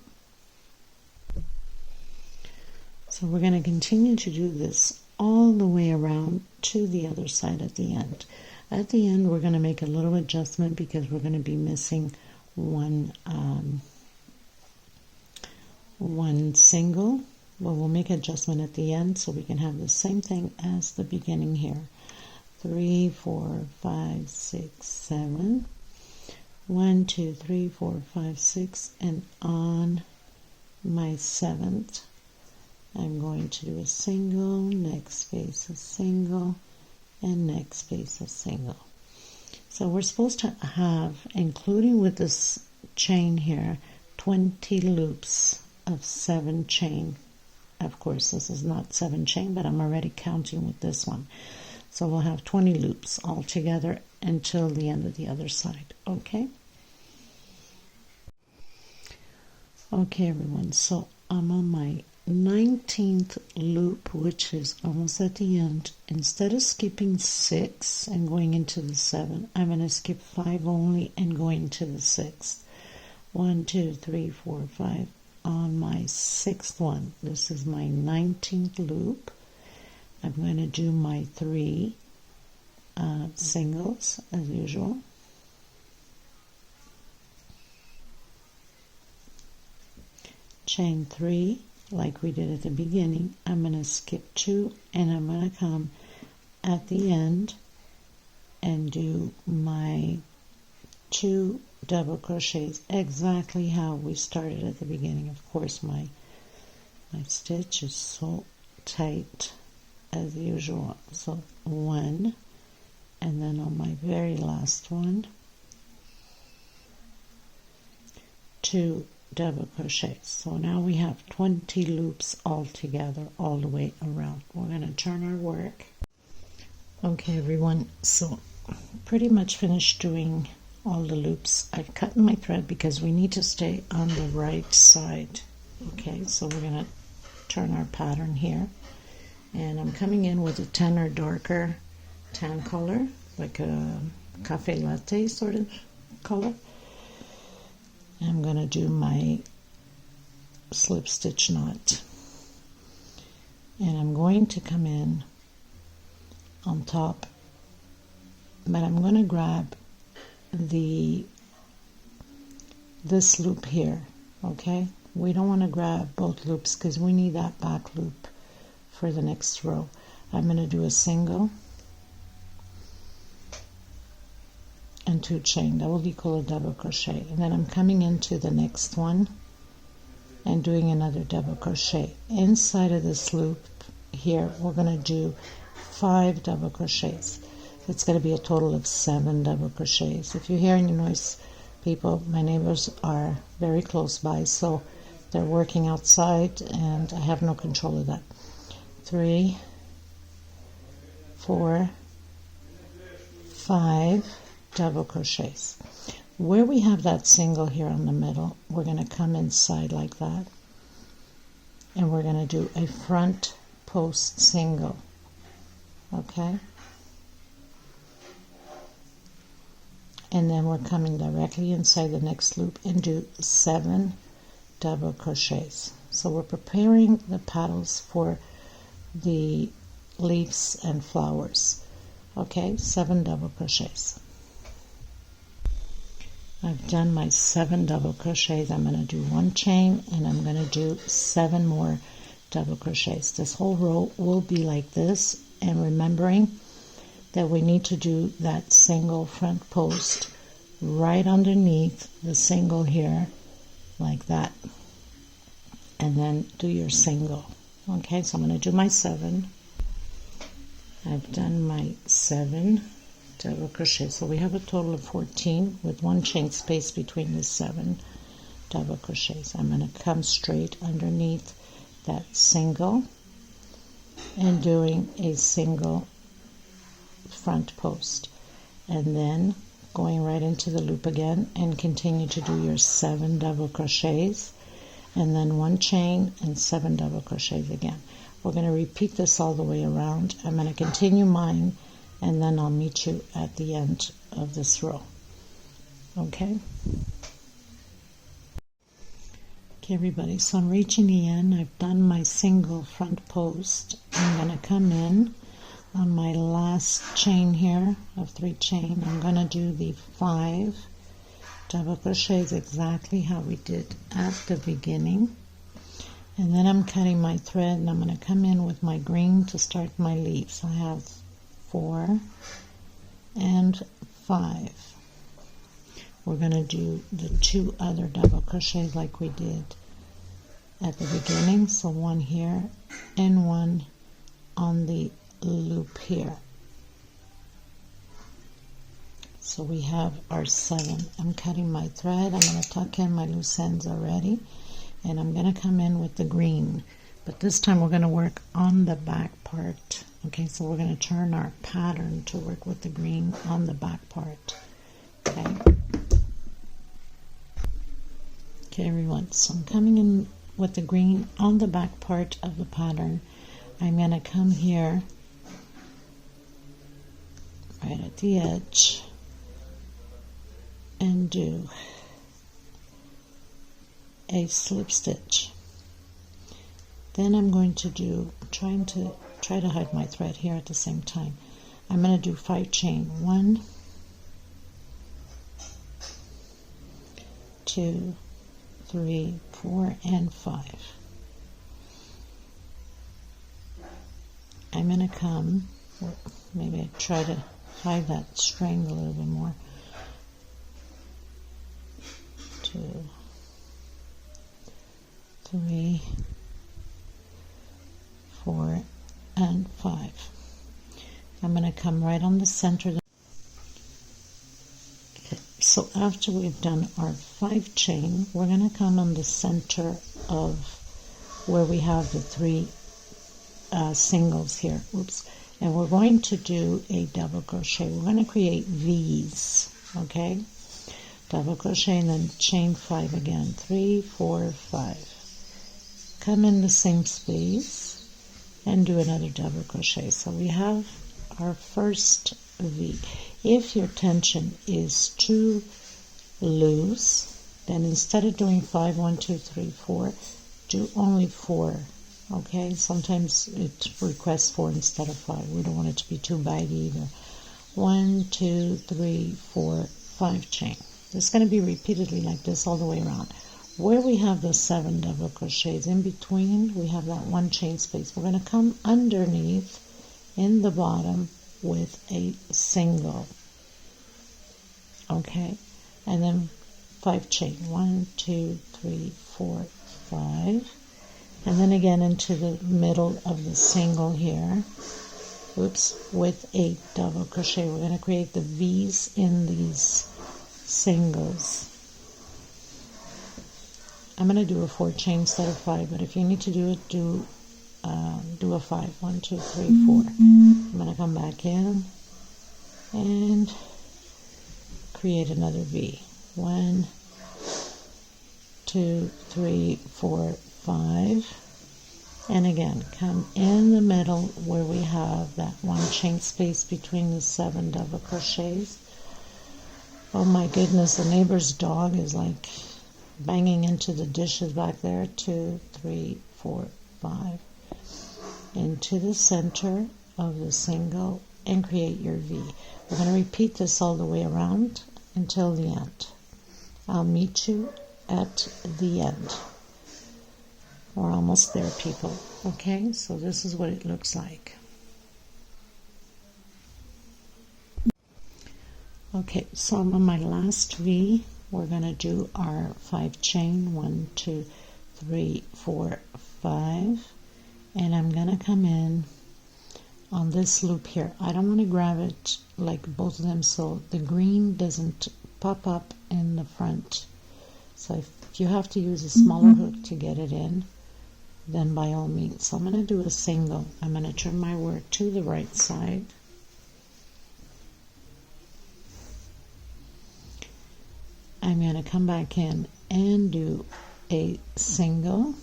so we're going to continue to do this all the way around to the other side at the end. At the end, we're going to make a little adjustment because we're going to be missing one single. Well, we'll make adjustment at the end so we can have the same thing as the beginning here. 3, 4, 5, 6, 7. 1, 2, 3, 4, 5, 6, and on my 7th, I'm going to do a single, next space a single, and next space a single. So we're supposed to have, including with this chain here, 20 loops of 7 chain. Of course, this is not 7 chain, but I'm already counting with this one. So we'll have 20 loops all together until the end of the other side, okay? Okay, everyone, so I'm on my 19th loop, which is almost at the end. Instead of skipping 6 and going into the 7, I'm going to skip 5 only and going to the 6th. 1, 2, 3, 4, 5. On my 6th one, this is my 19th loop. I'm going to do my 3 singles as usual. Chain 3 like we did at the beginning. I'm going to skip 2 and I'm going to come at the end and do my 2 double crochets exactly how we started at the beginning. Of course, my stitch is so tight as usual. So 1, and then on my very last one, 2 double crochets. So now we have 20 loops all together all the way around. We're going to turn our work. Okay, everyone, so pretty much finished doing all the loops. I've cut my thread because we need to stay on the right side. Okay, so we're going to turn our pattern here, and I'm coming in with a 10 or darker tan color, like a cafe latte sort of color. I'm going to do my slip stitch knot, and I'm going to come in on top, but I'm going to grab this loop here. Okay, we don't want to grab both loops because we need that back loop for the next row. I'm going to do a single and 2 chain. That will equal a double crochet, and then I'm coming into the next one and doing another double crochet. Inside of this loop here, we're going to do 5 double crochets. It's going to be a total of 7 double crochets. If you hear any noise, people, my neighbors are very close by, so they're working outside and I have no control of that. 3, 4, 5 double crochets. Where we have that single here on the middle, we're going to come inside like that, and we're going to do a front post single. Okay, and then we're coming directly inside the next loop and do 7 double crochets. So we're preparing the petals for the leaves and flowers. Okay, 7 double crochets. I've done my 7 double crochets. I'm going to do 1 chain and I'm going to do 7 more double crochets. This whole row will be like this, and remembering that we need to do that single front post right underneath the single here, like that, and then do your single. Okay, so I'm going to do my 7. I've done my 7 double crochet, so we have a total of 14 with 1 chain space between the 7 double crochets. I'm going to come straight underneath that single and doing a single front post, and then going right into the loop again and continue to do your 7 double crochets, and then 1 chain and 7 double crochets again. We're going to repeat this all the way around. I'm going to continue mine, and then I'll meet you at the end of this row. Okay? Okay, everybody, so I'm reaching the end. I've done my single front post. I'm going to come in on my last chain here of 3 chain. I'm going to do the 5 double crochets exactly how we did at the beginning. And then I'm cutting my thread, and I'm going to come in with my green to start my leaves. I have 4 and 5. We're going to do the 2 other double crochets like we did at the beginning. So 1 here and 1 on the loop here. So we have our 7. I'm cutting my thread. I'm going to tuck in my loose ends already, and I'm going to come in with the green. But this time we're going to work on the back part. Okay, so we're going to turn our pattern to work with the green on the back part. Okay. Okay, everyone, so I'm coming in with the green on the back part of the pattern. I'm going to come here right at the edge and do a slip stitch. Then I'm going to do, try to hide my thread here at the same time. I'm going to do 5 chain. 1, 2, 3, 4, and 5. I'm going to come, maybe I try to hide that string a little bit more. 2, 3, 4, and 5. I'm going to come right on the center. Okay, so after we've done our 5 chain, we're going to come on the center of where we have the 3 singles here. Oops. And we're going to do a double crochet. We're going to create V's. Okay? Double crochet and then chain 5 again. 3, 4, 5. Come in the same space and do another double crochet. So we have our first V. If your tension is too loose, then instead of doing 5, 1, 2, 3, 4, do only 4. Okay, sometimes it requests 4 instead of 5. We don't want it to be too baggy either. 1, 2, 3, 4, 5 chain. It's going to be repeatedly like this all the way around. Where we have the 7 double crochets in between, we have that 1 chain space. We're going to come underneath in the bottom with a single. Okay, and then 5 chain. 1, 2, 3, 4, 5. And then again into the middle of the single here. Oops, with a double crochet. We're going to create the V's in these singles. I'm going to do a 4 chain instead of 5, but if you need to do it, do a 5. 1, 2, 3, 4. I'm going to come back in and create another V. 1, 2, 3, 4, 5. And again, come in the middle where we have that 1 chain space between the 7 double crochets. Oh my goodness, the neighbor's dog is like banging into the dishes back there. 2, 3, 4, 5. Into the center of the single and create your V. We're going to repeat this all the way around until the end. I'll meet you at the end. We're almost there, people. Okay, so this is what it looks like. Okay, so I'm on my last V. We're going to do our 5 chain. 1, 2, 3, 4, 5. And I'm going to come in on this loop here. I don't want to grab it like both of them so the green doesn't pop up in the front. So if you have to use a smaller hook to get it in, then by all means. So I'm going to do a single. I'm going to turn my work to the right side. I'm going to come back in and do a single.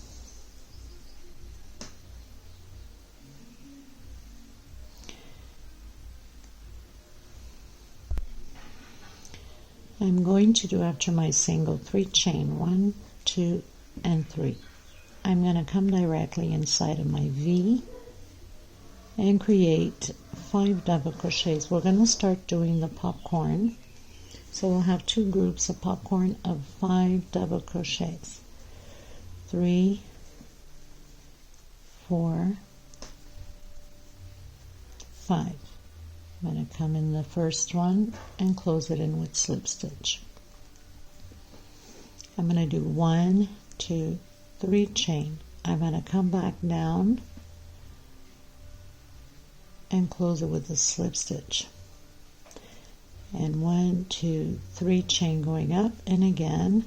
I'm going to do after my single 3 chain. 1, 2, and 3. I'm going to come directly inside of my V and create 5 double crochets. We're going to start doing the popcorn, so we'll have 2 groups of popcorn of 5 double crochets. 3, 4, 5. I'm going to come in the first one and close it in with slip stitch. I'm going to do 1, 2, 3 chain. I'm going to come back down and close it with a slip stitch. And 1, 2, 3 chain going up, and again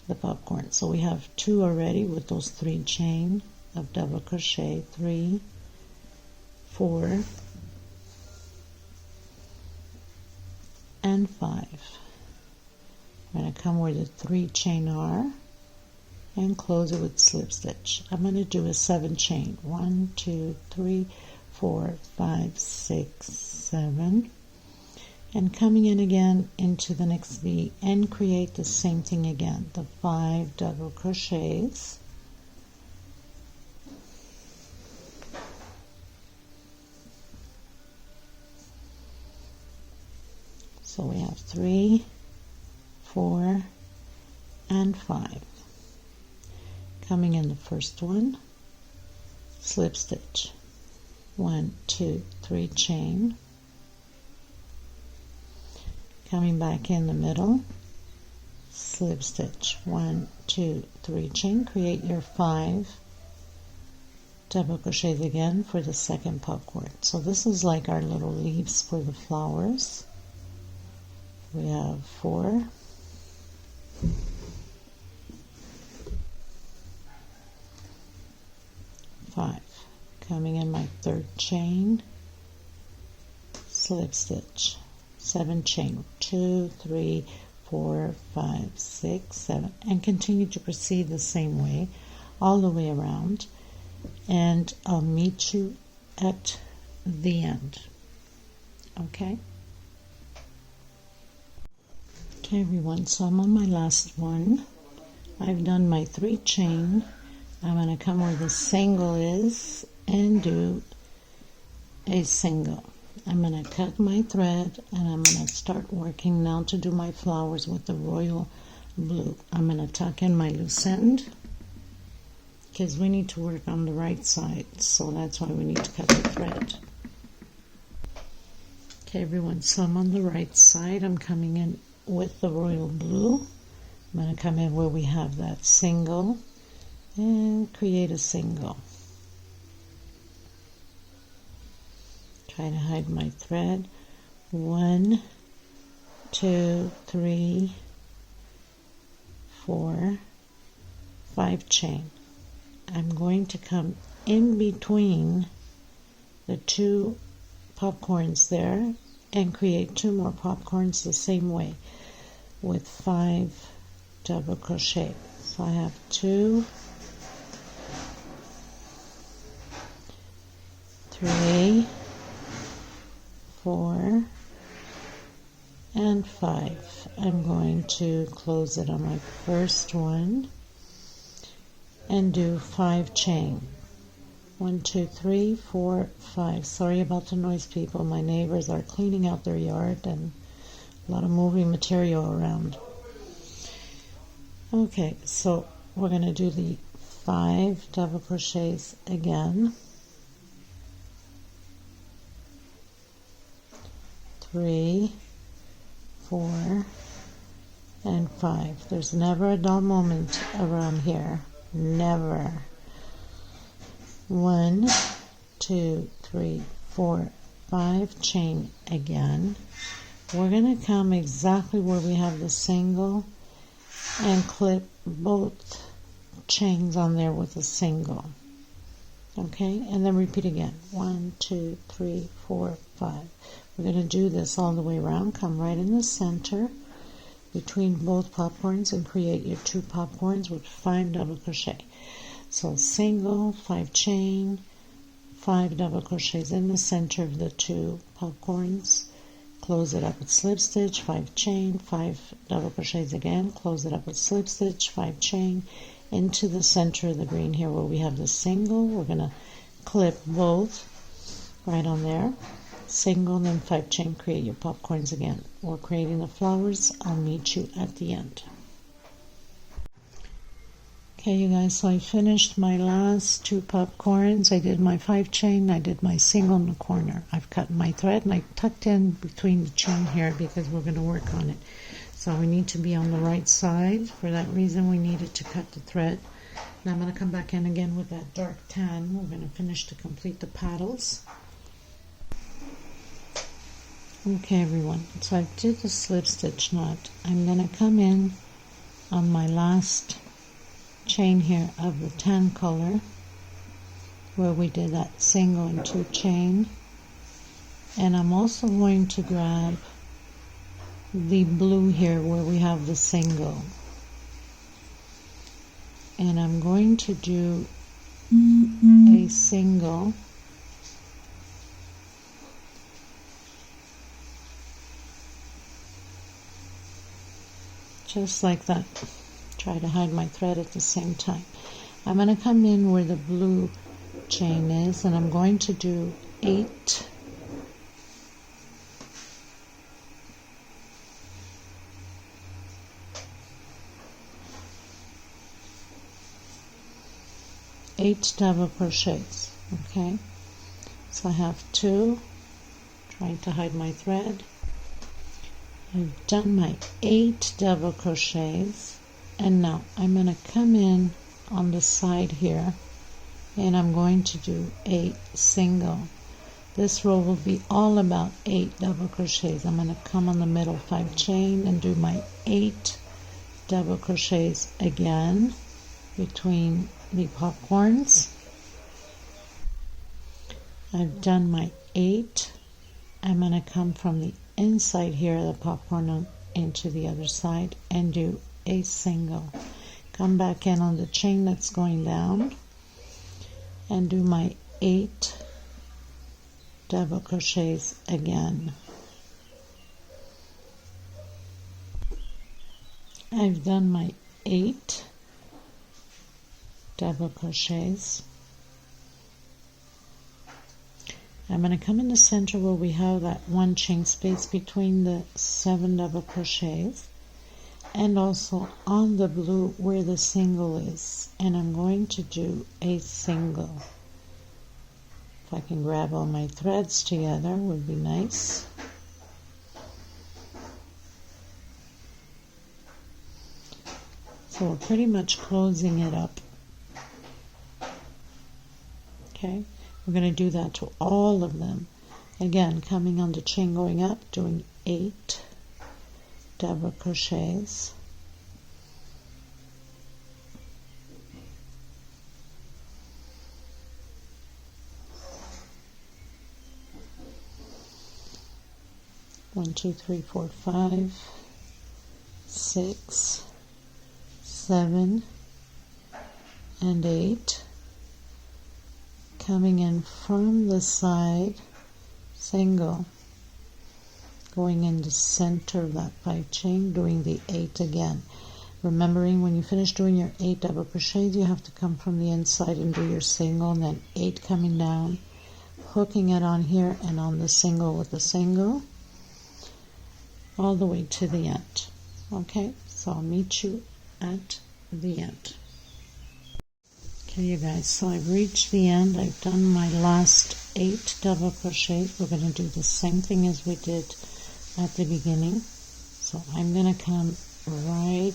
the popcorn. So we have 2 already with those 3 chain of double crochet. 3, 4, and 5. I'm going to come where the 3 chain are and close it with slip stitch. I'm going to do a 7 chain. 1, 2, 3, 4, 5, 6, 7. And coming in again into the next V and create the same thing again, the 5 double crochets. So we have 3, 4, and 5. Coming in the first one, slip stitch. 1, 2, 3 chain. Coming back in the middle, slip stitch. 1, 2, 3 chain. Create your 5 double crochets again for the second popcorn. So this is like our little leaves for the flowers. We have 4, 5. Coming in my third chain, slip stitch. 7 chain. 2, 3, 4, 5, 6, 7, and continue to proceed the same way all the way around, and I'll meet you at the end. Okay everyone, so I'm on my last one. I've done my 3 chain. I'm going to come where the single is and do a single. I'm going to cut my thread and I'm going to start working now to do my flowers with the royal blue. I'm going to tuck in my loose end because we need to work on the right side, so that's why we need to cut the thread. Okay everyone, so I'm on the right side. I'm coming in with the royal blue. I'm going to come in where we have that single and create a single. Try to hide my thread. 1, 2, 3, 4, 5 chain. I'm going to come in between the 2 popcorns there and create 2 more popcorns the same way with 5 double crochet. So I have 2, 3, 4, and 5. I'm going to close it on my first one and do 5 chain. 1, 2, 3, 4, 5. Sorry about the noise, people. My neighbors are cleaning out their yard and a lot of moving material around. Okay, so we're going to do the 5 double crochets again. 3, 4, and 5. There's never a dull moment around here. Never. 1, 2, 3, 4, 5 chain again. We're going to come exactly where we have the single and clip both chains on there with a single. Okay, and then repeat again. 1, 2, 3, 4, 5. We're going to do this all the way around. Come right in the center between both popcorns and create your 2 popcorns with 5 double crochet. So single, 5 chain, 5 double crochets in the center of the 2 popcorns, close it up with slip stitch, 5 chain, 5 double crochets again, close it up with slip stitch, 5 chain, into the center of the green here where we have the single. We're going to clip both right on there, single, then 5 chain, create your popcorns again. We're creating the flowers. I'll meet you at the end. Okay, you guys, so I finished my last 2 popcorns. I did my 5 chain, I did my single in the corner. I've cut my thread and I tucked in between the chain here because we're going to work on it. So we need to be on the right side. For that reason, we needed to cut the thread. Now I'm going to come back in again with that dark tan. We're going to finish to complete the paddles. Okay, everyone, so I did the slip stitch knot. I'm going to come in on my last chain here of the tan color where we did that single and 2 chain, and I'm also going to grab the blue here where we have the single, and I'm going to do a single just like that. Try to hide my thread at the same time. I'm going to come in where the blue chain is, and I'm going to do 8 double crochets. Okay, so I have 2, trying to hide my thread. I've done my 8 double crochets, and now I'm going to come in on the side here and I'm going to do a single. This row will be all about 8 double crochets. I'm going to come on the middle 5 chain and do my 8 double crochets again between the popcorns. I've done my 8. I'm going to come from the inside here of the popcorn into the other side and do a single. Come back in on the chain that's going down and do my 8 double crochets again. I've done my 8 double crochets. I'm going to come in the center where we have that 1 chain space between the 7 double crochets, and also on the blue where the single is, and I'm going to do a single. If I can grab all my threads together would be nice. So we're pretty much closing it up. Okay, we're going to do that to all of them. Again, coming on the chain going up, doing 8 double crochets. One, 2, 3, 4, 5, 6, 7, and 8. Coming in from the side, single, going in the center of that 5 chain, doing the 8 again. Remembering when you finish doing your 8 double crochets, you have to come from the inside and do your single, and then 8 coming down, hooking it on here and on the single with the single, all the way to the end. Okay, so I'll meet you at the end. Okay, you guys, so I've reached the end. I've done my last 8 double crochets. We're going to do the same thing as we did at the beginning. So I'm going to come right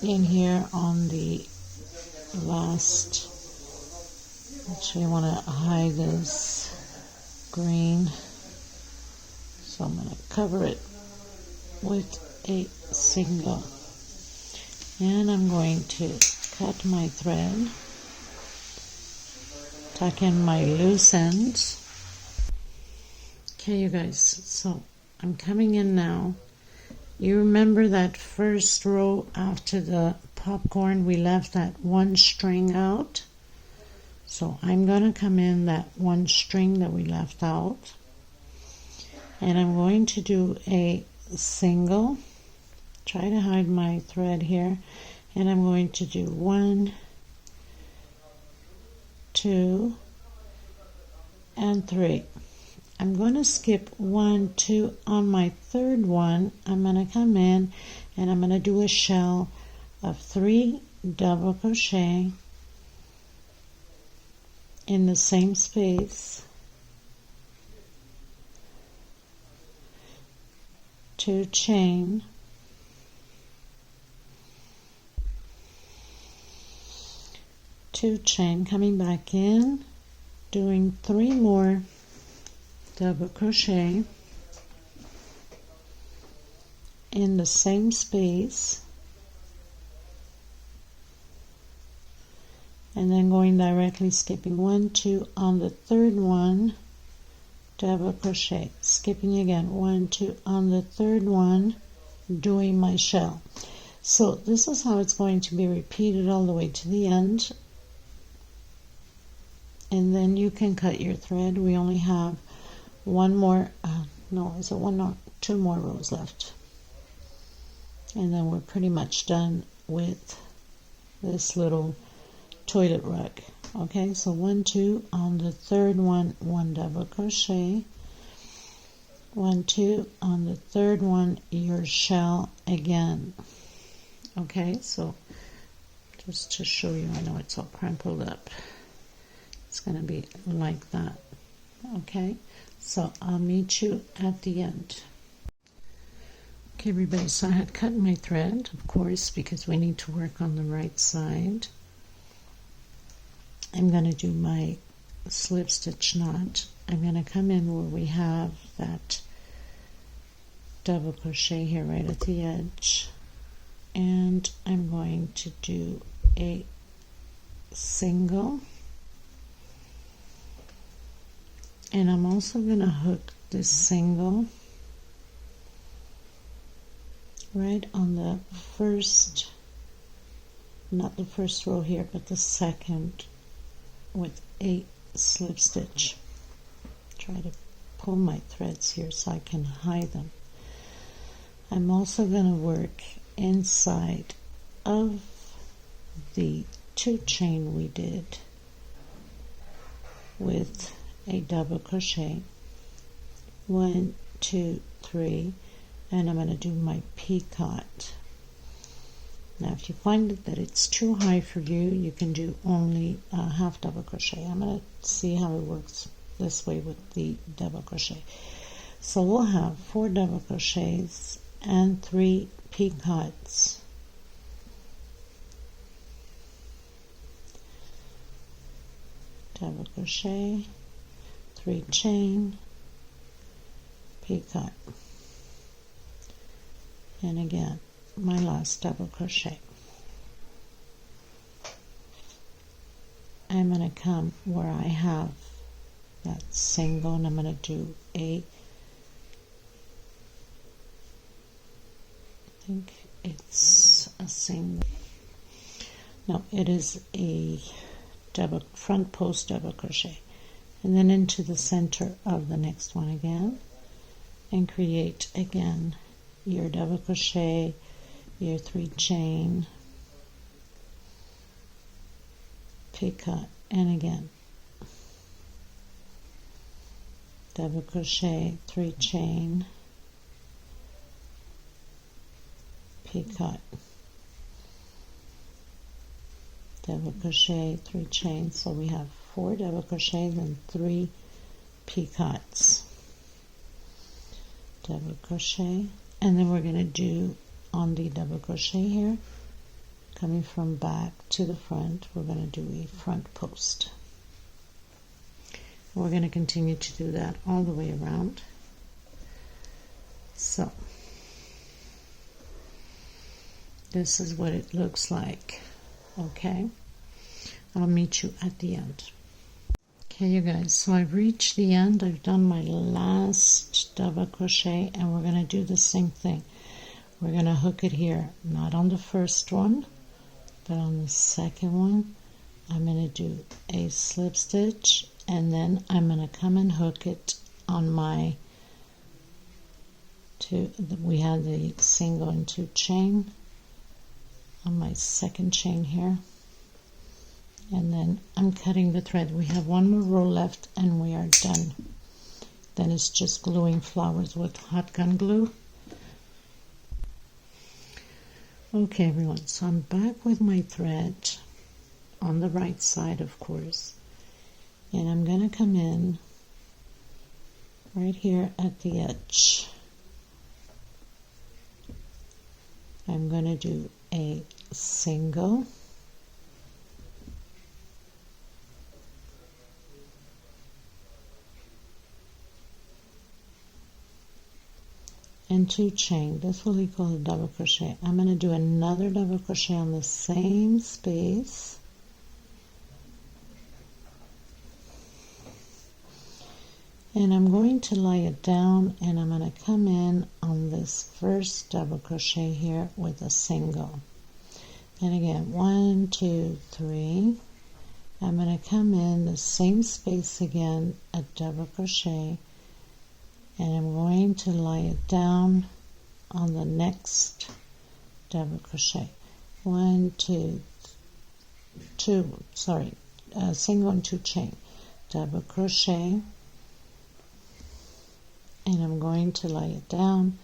in here on the last, actually I want to hide this green, so I'm going to cover it with a single, and I'm going to cut my thread, tuck in my loose ends. Okay, you guys, so I'm coming in now. You remember that first row after the popcorn, we left that 1 string out. So I'm going to come in that 1 string that we left out. and I'm going to do a single, try to hide my thread here, and I'm going to do 1, 2, and 3. I'm going to skip 1, 2 on my third one. I'm going to come in and I'm going to do a shell of 3 double crochet in the same space, 2 chain, coming back in, doing 3 more double crochet in the same space, and then going directly, skipping 1, 2 on the third one, double crochet, skipping again 1, 2 on the third one, doing my shell. So this is how it's going to be repeated all the way to the end, and then you can cut your thread. We only have one more, no, is it one or 2 more rows left, and then we're pretty much done with this little toilet rug. Okay, so 1, 2 on the third one, 1 double crochet, 1, 2 on the third one, your shell again. Okay, so just to show you, I know it's all crumpled up, it's going to be like that. Okay, so I'll meet you at the end. Okay, everybody, so I had cut my thread, of course, because we need to work on the right side. I'm going to do my slip stitch knot. I'm going to come in where we have that double crochet here right at the edge, and I'm going to do a single, and I'm also going to hook this single right on the first, not the first row here, but the second, with a slip stitch. Try to pull my threads here so I can hide them. I'm also going to work inside of the 2 chain we did with a double crochet, 1, 2, 3, and I'm going to do my picot. Now if you find that it's too high for you, you can do only a half double crochet. I'm going to see how it works this way with the double crochet. So we'll have 4 double crochets and 3 picots. Double crochet, 3 chain, picot, and again my last double crochet. I'm going to come where I have that single, and I'm going to do a, I think it's a single, no, it is a double front post double crochet, and then into the center of the next one again, and create again your double crochet, your 3 chain, picot, and again double crochet, 3 chain, picot, double crochet, 3 chains. So we have 4 double crochets and 3 picots, double crochet, and then we're going to do on the double crochet here, coming from back to the front, we're going to do a front post. We're going to continue to do that all the way around. So this is what it looks like. Okay, I'll meet you at the end. Okay, you guys, so I've reached the end. I've done my last double crochet, and we're going to do the same thing. We're going to hook it here, not on the first one, but on the second one. I'm going to do a slip stitch, and then I'm going to come and hook it on my we had the single and two chain on my second chain here, and then I'm cutting the thread. We have one more row left and we are done. Then it's just gluing flowers with hot gun glue. Okay everyone, so I'm back with my thread on the right side, of course, and I'm going to come in right here at the edge. I'm going to do a single, and two chain. This will equal a double crochet. I'm going to do another double crochet on the same space, and I'm going to lay it down, and I'm going to come in on this first double crochet here with a single. And again, 1, 2, 3. I'm going to come in the same space again, a double crochet, and I'm going to lay it down on the next double crochet. 1, 2, 2, single and two chain, double crochet, and I'm going to lay it down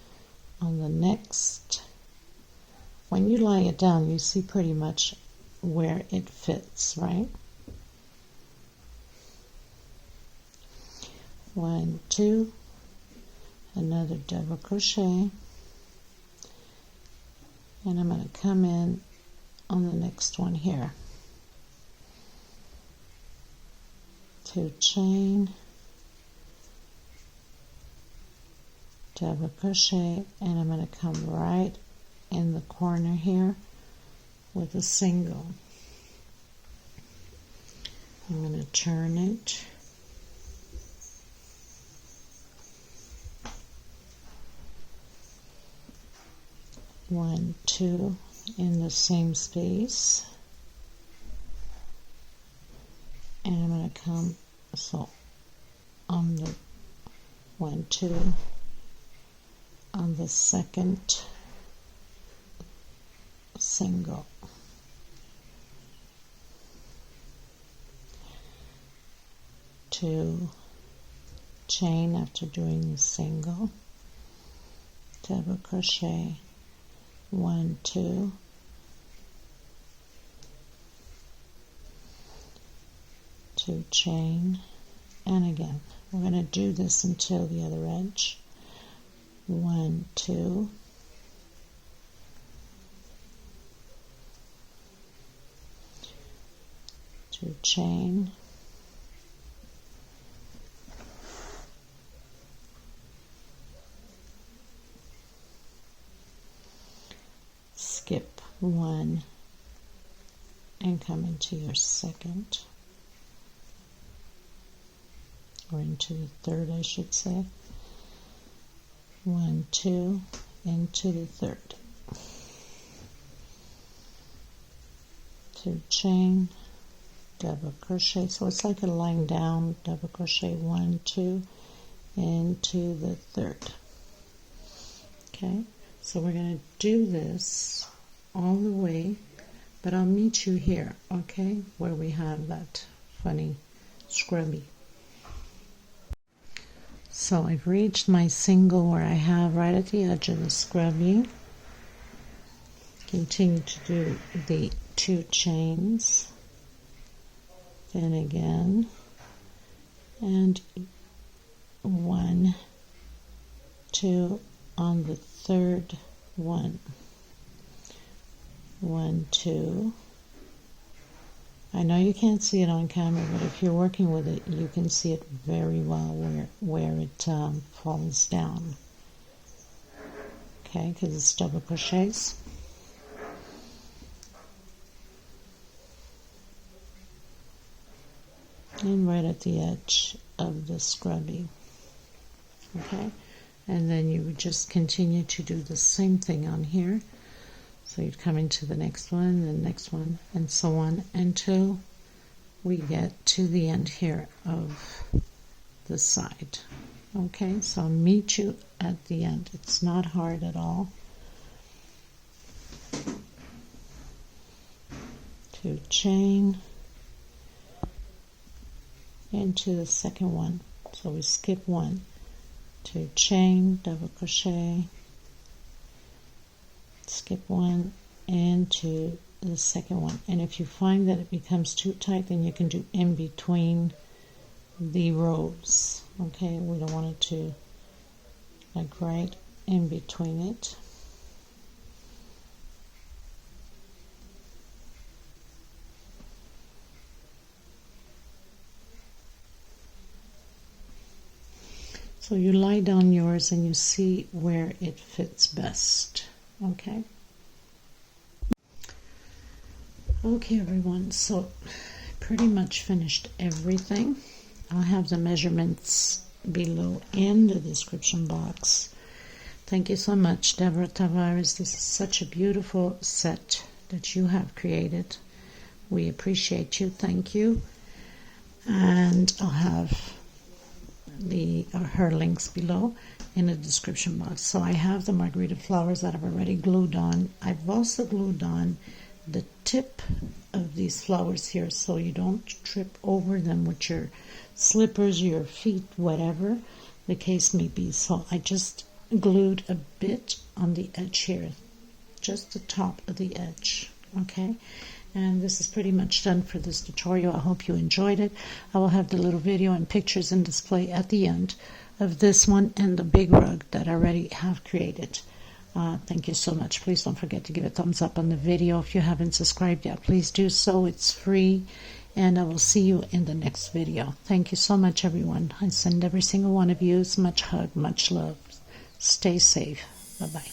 on the next. When you lay it down, you see pretty much where it fits, right? 1, 2, another double crochet, and I'm going to come in on the next one here, two chain, double crochet, and I'm going to come right in the corner here with a single. I'm going to turn it, one, two in the same space, and I'm going to come on the 1, 2 on the second single, two chain after doing the single, double crochet, 1, 2, two chain, and again we're going to do this until the other edge. 1, 2, two chain, skip 1 and come into your second, or into the third, I should say. 1, 2 into the third, two chain, double crochet, so it's like a line down, double crochet, 1, 2 into the third. Okay, so we're going to do this all the way, but I'll meet you here, okay, where we have that funny scrubby. So I've reached my single where I have right at the edge of the scrubby. Continue to do the two chains, then again, and 1, 2 on the third one, 1, 2. I know you can't see it on camera, but if you're working with it, you can see it very well where it falls down. Okay, because it's double crochets. And right at the edge of the scrubby. Okay, and then you would just continue to do the same thing on here. So you'd come into the next one, the next one, and so on until we get to the end here of the side. Okay, so I'll meet you at the end. It's not hard at all to chain into the second one. So we skip one, to chain, double crochet, skip one, into the second one. And if you find that it becomes too tight, then you can do in between the rows. Okay, we don't want it to, like, right in between it. So you lie down yours and you see where it fits best. Okay. Okay, everyone, so pretty much finished everything. I'll have the measurements below in the description box. Thank you so much, Debora Tavares. This is such a beautiful set that you have created. We appreciate you. Thank you. And I'll have her links below in the description box. So I have the margarida flowers that I've already glued on. I've also glued on the tip of these flowers here so you don't trip over them with your slippers, your feet, whatever the case may be. So I just glued a bit on the edge here, just the top of the edge. Okay, and this is pretty much done for this tutorial. I hope you enjoyed it. I will have the little video and pictures and display at the end of this one and the big rug that I already have created. Thank you so much. Please don't forget to give a thumbs up on the video. If you haven't subscribed yet, please do so. It's free, and I will see you in the next video. Thank you so much, everyone. I send every single one of you much hug, much love. Stay safe. Bye-bye.